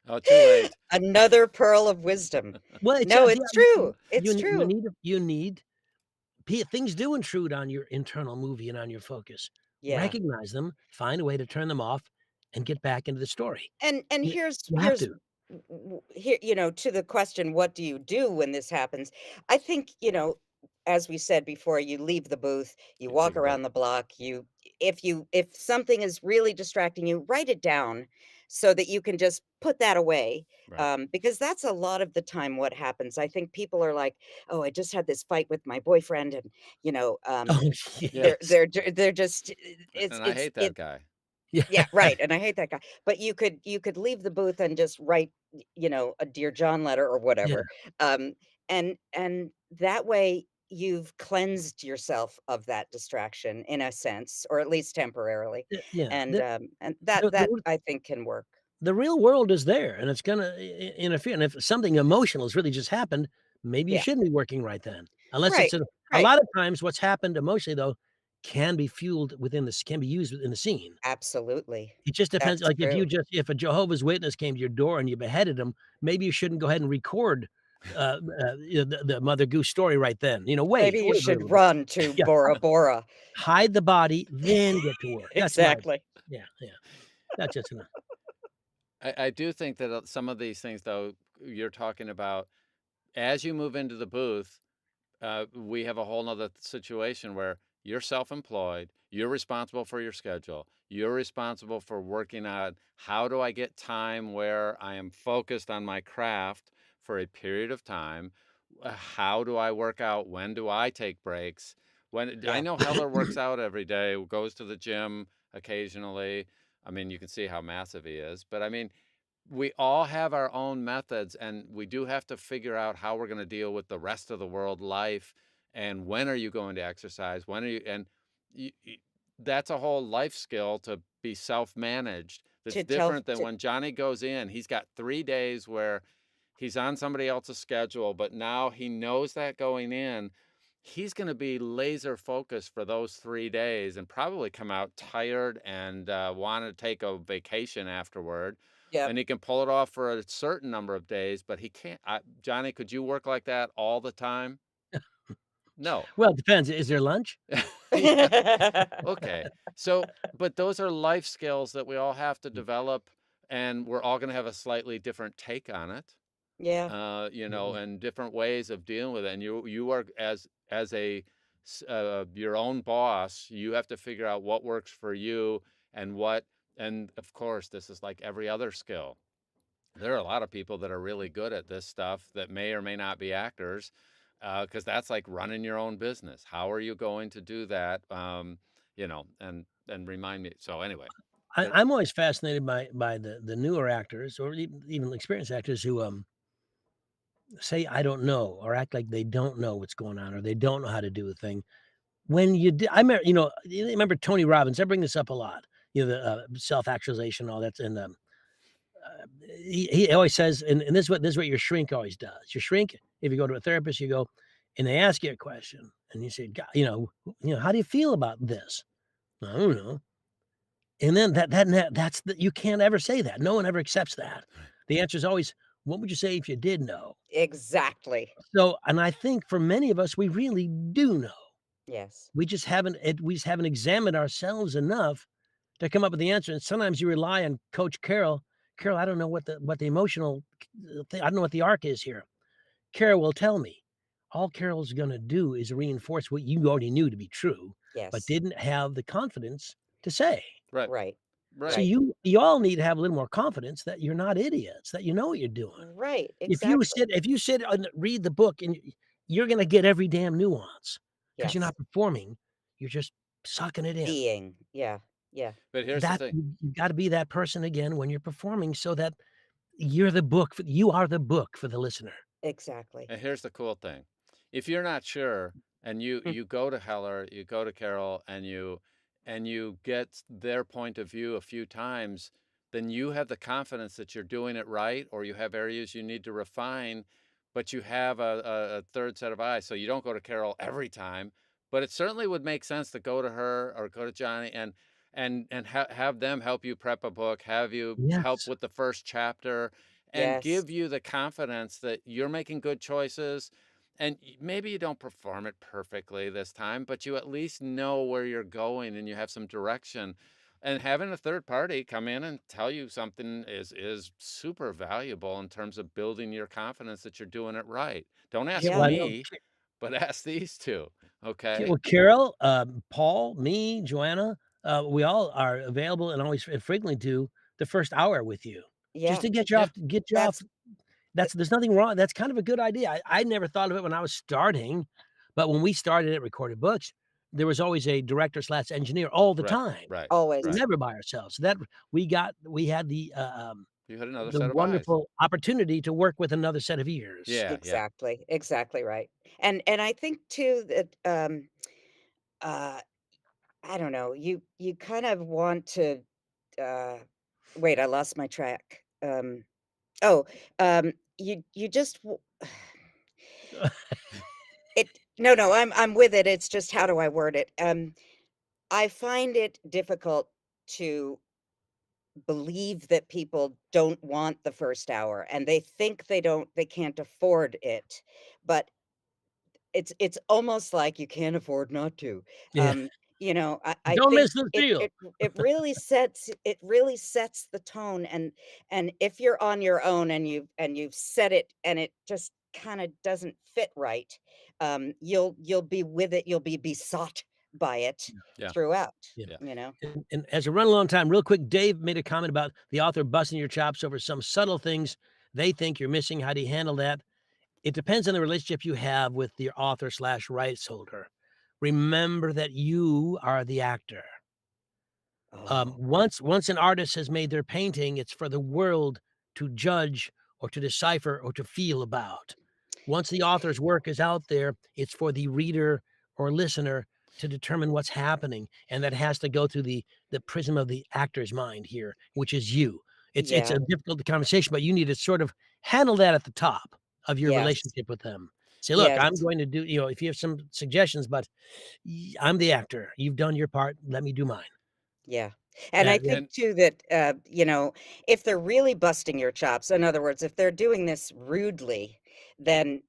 oh, too late. Another pearl of wisdom. Well, it's No, just, yeah, it's true, it's you true. need things do intrude on your internal movie and on your focus. Yeah. Recognize them, find a way to turn them off, and get back into the story. And You here's you have here's to. here, to the question, what do you do when this happens? I think, as we said before, you leave the booth, you Yeah, take walk a break. around the block, if something is really distracting you, write it down so that you can just put that away. Right. Because that's a lot of the time what happens. I think people are like, "Oh, I just had this fight with my boyfriend," and Oh, Yeah. yes. they're just And I hate that guy. Yeah. yeah, right, and I hate that guy. But you could leave the booth and just write, a Dear John letter or Yeah. whatever. And that way you've cleansed yourself of that distraction in a sense, or at least temporarily. Yeah. And that The that the I think can work. the real world is there, and it's gonna interfere, and if something emotional has really just happened, maybe you Yeah. shouldn't be working right then, unless Right. it's a Right. lot of times what's happened emotionally, though, can be fueled can be used within the scene. Absolutely. It just depends, That's like, true. if a Jehovah's Witness came to your door and you beheaded him, maybe you shouldn't go ahead and record, the Mother Goose story right then, Maybe wait you a little should bit. run to Yeah, Bora Bora. hide the body, then get to work. That's my Exactly. yeah, yeah. That's just enough. I do think that some of these things, though, you're talking about as you move into the booth, we have a whole nother situation where you're self-employed, you're responsible for your schedule, you're responsible for working on how do I get time where I am focused on my craft for a period of time. How do I work out? When do I take breaks? When I Yeah. know Heller works out every day, goes to the gym occasionally. I mean, you can see how massive he is, but I mean, we all have our own methods, and we do have to figure out how we're going to deal with the rest of the world life. And when are you going to exercise? When are you? And you, that's a whole life skill to be self-managed. That's To tell different than to when Johnny goes in. He's got 3 days where he's on somebody else's schedule, but now he knows that going in, he's going to be laser focused for those 3 days and probably come out tired and want to take a vacation afterward. Yep. And he can pull it off for a certain number of days, but he can't. Johnny, could you work like that all the time? No. Well, it depends. Is there lunch? Yeah. Okay. So, but those are life skills that we all have to develop, and we're all going to have a slightly different take on it. Yeah. Mhm. And different ways of dealing with it. And you are as your own boss, you have to figure out what works for you and what. And of course, this is like every other skill. There are a lot of people that are really good at this stuff that may or may not be actors, because that's like running your own business. How are you going to do that? And remind me. So anyway, there, I'm always fascinated by the newer actors or even experienced actors who say I don't know or act like they don't know what's going on or they don't know how to do a thing. When you I remember, you remember Tony Robbins. I bring this up a lot. The self actualization, all that's in he always says, and this is what your shrink always does. Your shrink, if you go to a therapist, you go, and they ask you a question, and you say, God, how do you feel about this? I don't know. And then that's you can't ever say that. No one ever accepts that. The answer is always, what would you say if you did know? Exactly. So, and I think for many of us, we really do know. Yes. We just haven't examined ourselves enough to come up with the answer. And sometimes you rely on Coach Carol. Carol, I don't know what the emotional thing, I don't know what the arc is here. Carol will tell me. All Carol's gonna do is reinforce what you already knew to be true, but Yes. didn't have the confidence to say. right, Right. right. So Right. you all need to have a little more confidence that you're not idiots, that you know what you're doing. Right. If you Exactly. sit and read the book and you're gonna get every damn nuance because 'cause you're Yes. not performing, you're just sucking it in. Being. Yeah. Yeah. But here's the That thing. you gotta be that person again when you're performing so that you are the book for the listener. Exactly. And here's the cool thing. If you're not sure and Mm. you go to Heller, you go to Carol and you get their point of view a few times, then you have the confidence that you're doing it right, or you have areas you need to refine, but you have a third set of eyes. So you don't go to Carol every time, but it certainly would make sense to go to her or go to Johnny and have them help you prep a book, have you help Yes. with the first chapter, and Yes. give you the confidence that you're making good choices. And maybe you don't perform it perfectly this time, but you at least know where you're going and you have some direction. And having a third party come in and tell you something is super valuable in terms of building your confidence that you're doing it right. Don't Yeah, ask Yeah. well, I know me, but ask these two. Okay. Well, Carol, Paul, me, Joanna, we all are available and always frequently do the first hour with you, just Yeah. to Yeah. get you off. That's There's nothing wrong. That's kind of a good idea. I never thought of it when I was starting, but when we started at Recorded Books, there was always a director/engineer all the Right. time. Right. always. Right. Never by ourselves. So that we had You had another the set of eyes. wonderful opportunity to work with another set of ears. Yeah. Yeah. Exactly. Exactly right. And I think too that uh I don't know, you kind of want to uh wait, I lost my track. Oh, you just it no, no, I'm with it. It's just how do I word it? I find it difficult to believe that people don't want the first hour and they think they can't afford it. But it's almost like you can't afford not to. Yeah. I Don't think miss the it deal. it it really sets the tone, and if you're on your own and you've set it and it just kinda doesn't fit right, you'll be with it, you'll be besought by it Yeah. throughout, Yeah. Yeah. you know? And as a run along time, real quick, Dave made a comment about the author busting your chops over some subtle things they think you're missing. How do you handle that? It depends on the relationship you have with the author slash rights holder. Remember that you are the actor. Oh, Once an artist has made their painting, it's for the world to judge or to decipher or to feel about. Once the author's work is out there, it's for the reader or listener to determine what's happening, and that has to go through the prism of the actor's mind here, which is you. It's yeah, a difficult conversation, but you need to sort of handle that at the top of your yes, relationship with them. Say, "Look, I'm yes. going to do," if you have some suggestions, but I'm the actor. You've done your part. Let me do mine. Yeah. And I And think And too that, if they're really busting your chops, in other words, if they're doing this rudely, then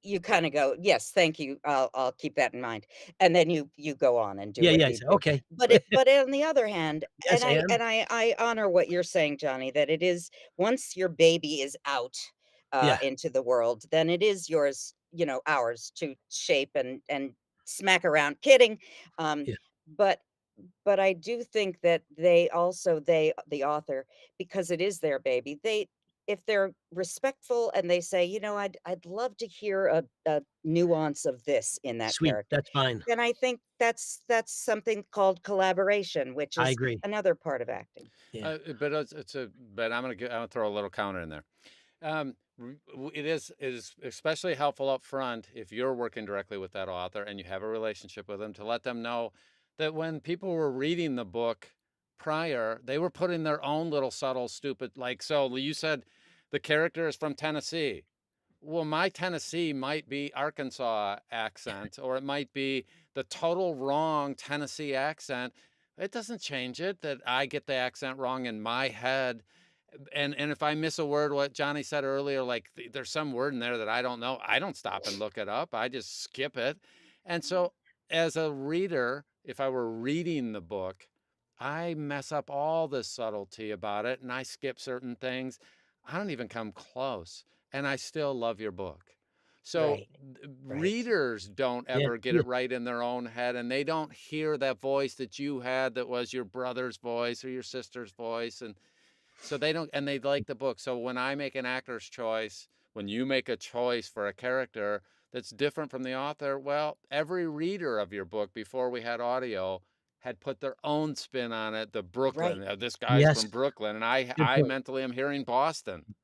you kind of go, yes, thank you. I'll keep that in mind. And then you go on and do yeah, what yeah. you So, do. okay. But on the other hand, Yes, and I honor what you're saying, Johnny, that it is once your baby is out yeah, into the world, then it is yours, ours to shape and smack around. Kidding. Um, yeah. but but I do think that they also the author, because it is their baby, if they're respectful and they say, I'd love to hear a nuance of this in that Sweet. character, That's fine. then I think that's something called collaboration, which I is agree. another part of acting. Yeah. but but I'm gonna throw a little counter in there. It is especially helpful up front if you're working directly with that author and you have a relationship with them to let them know that when people were reading the book prior, they were putting their own little subtle, stupid, like, so you said the character is from Tennessee. Well, my Tennessee might be Arkansas accent, or it might be the total wrong Tennessee accent. It doesn't change it that I get the accent wrong in my head. And if I miss a word, what Johnny said earlier, like there's some word in there that I don't know, I don't stop and look it up. I just skip it. And so as a reader, if I were reading the book, I mess up all the subtlety about it and I skip certain things. I don't even come close and I still love your book. So Right. Right. readers don't Yeah. ever get Yeah. it right in their own head and they don't hear that voice that you had that was your brother's voice or your sister's voice. And so they don't, and they like the book. So when I make an actor's choice, when you make a choice for a character that's different from the author, well, every reader of your book before we had audio had put their own spin on it. The Right. Brooklyn, this guy's Yes. from Brooklyn, and I Good I point. mentally am hearing Boston.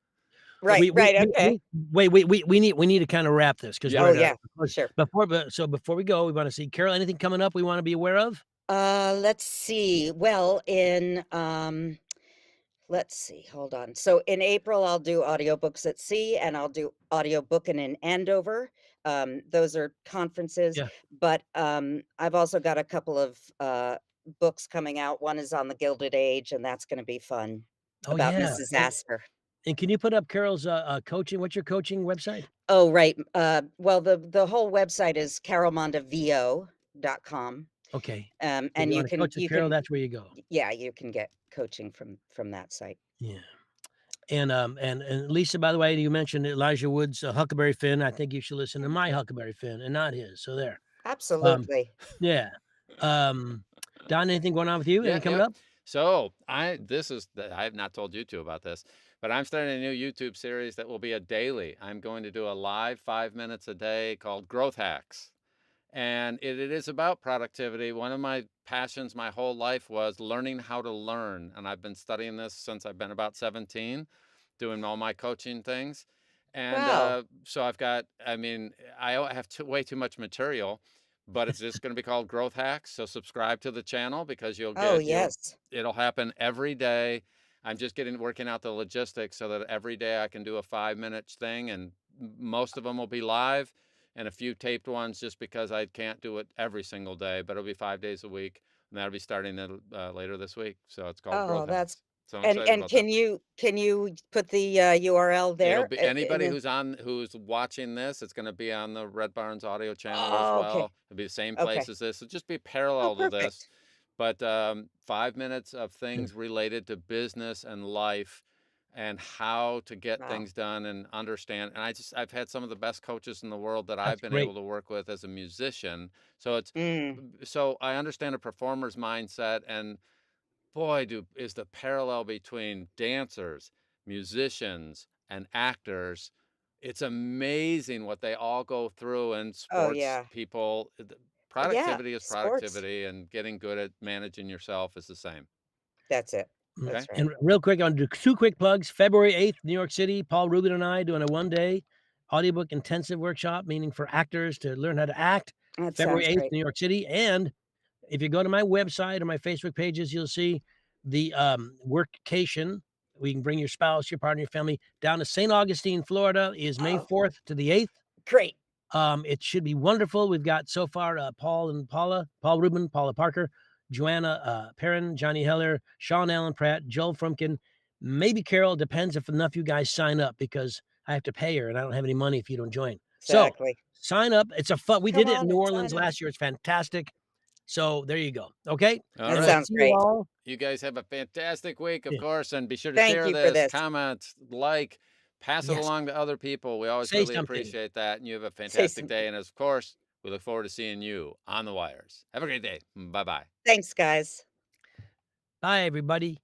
Right. Right. Okay. We need to kinda wrap this because Yeah. we're Oh at a yeah. close. Sure. Before we go, we wanna see Carol, anything coming up we wanna be aware of? Let's see. Well, in let's see, hold on. So in April, I'll do audiobooks at sea and I'll do audiobooking in Andover. Those are conferences, Yeah. but I've also got a couple of books coming out. One is on the Gilded Age, and that's going to be fun Oh, about yeah. Mrs. Astor. And can you put up Carol's, coaching what's your coaching website? Oh, right. Well, the whole website is carolmondavo.com. Okay. If And you wanna coach with you Carol, can that's where you go. yeah, you can get coaching from that site. Yeah. And Lisa, by the way, you mentioned Elijah Wood's, Huckleberry Finn. I think you should listen to my Huckleberry Finn and not his, so there. Um, Absolutely. yeah. Um, Don, anything going on with you? Yeah, Anything coming yep. up? So I have not told you two about this, but I'm starting a new YouTube series that will be a daily. I'm going to do a live 5 minutes a day called Growth Hacks. And it is about productivity. One of my passions my whole life was learning how to learn. And I've been studying this since I've been about 17, doing all my coaching things. And Wow. so I mean, have way too much material, but it's just going to be called Growth Hacks. So subscribe to the channel because Oh, yes. it'll happen every day. I'm just working out the logistics so that every day I can do a 5 minute thing and most of them will be live and a few taped ones just because I can't do it every single day, but it'll be 5 days a week, and that'll be starting later this week. So it's called Oh, Growth that's Hacks. So I'm excited and about that. can you put the, URL It'll there? be In anybody the who's watching this. It's going to be on the Red Barnes audio channel as Oh, okay. well. It'll be the same place Okay. as this. It'll just be Oh, parallel to this, perfect. but 5 minutes of Yeah. things related to business and life and how to get Wow. things done and understand. And I've had some of the best coaches in the world that That's I've been great. able to work with as a musician. So Mm. so I understand a performer's mindset and boy, is the parallel between dancers, musicians, and actors. It's amazing what they all go through, and Oh, sports yeah. people. Yeah, productivity is sports. productivity, and getting good at managing yourself is the same. That's it. Okay. That's right. And real quick, I want to do 2 quick plugs. February 8th, New York City, Paul Rubin and I doing a one-day audiobook intensive workshop, meaning for actors to learn how to act. That February sounds 8th, great. New York City. And if you go to my website or my Facebook pages, you'll see the workcation. We can bring your spouse, your partner, your family down to St. Augustine, Florida is May Oh, 4th to the 8th. great. It should be wonderful. We've got so far Paul and Paula, Paul Rubin, Paula Parker, Joanna Perrin, Johnny Heller, Sean Allen Pratt, Joel Frumkin, maybe Carol. Depends if enough you guys sign up because I have to pay her and I don't have any money if you don't join. So Exactly. sign up. It's a fun. We Come did it in on New and Orleans sign up. last year. It's fantastic. So there you go. Okay. All And That we'll right. sounds see you great. all. You guys have a fantastic week, of Yeah. course, and be sure to Thank share you for this, this. comment, like, pass it Yes. along to other people. We always Say really something. appreciate that. And you have a Say fantastic day. something. And of course, we look forward to seeing you on the wires. Have a great day. Bye bye. Thanks, guys. Bye, everybody.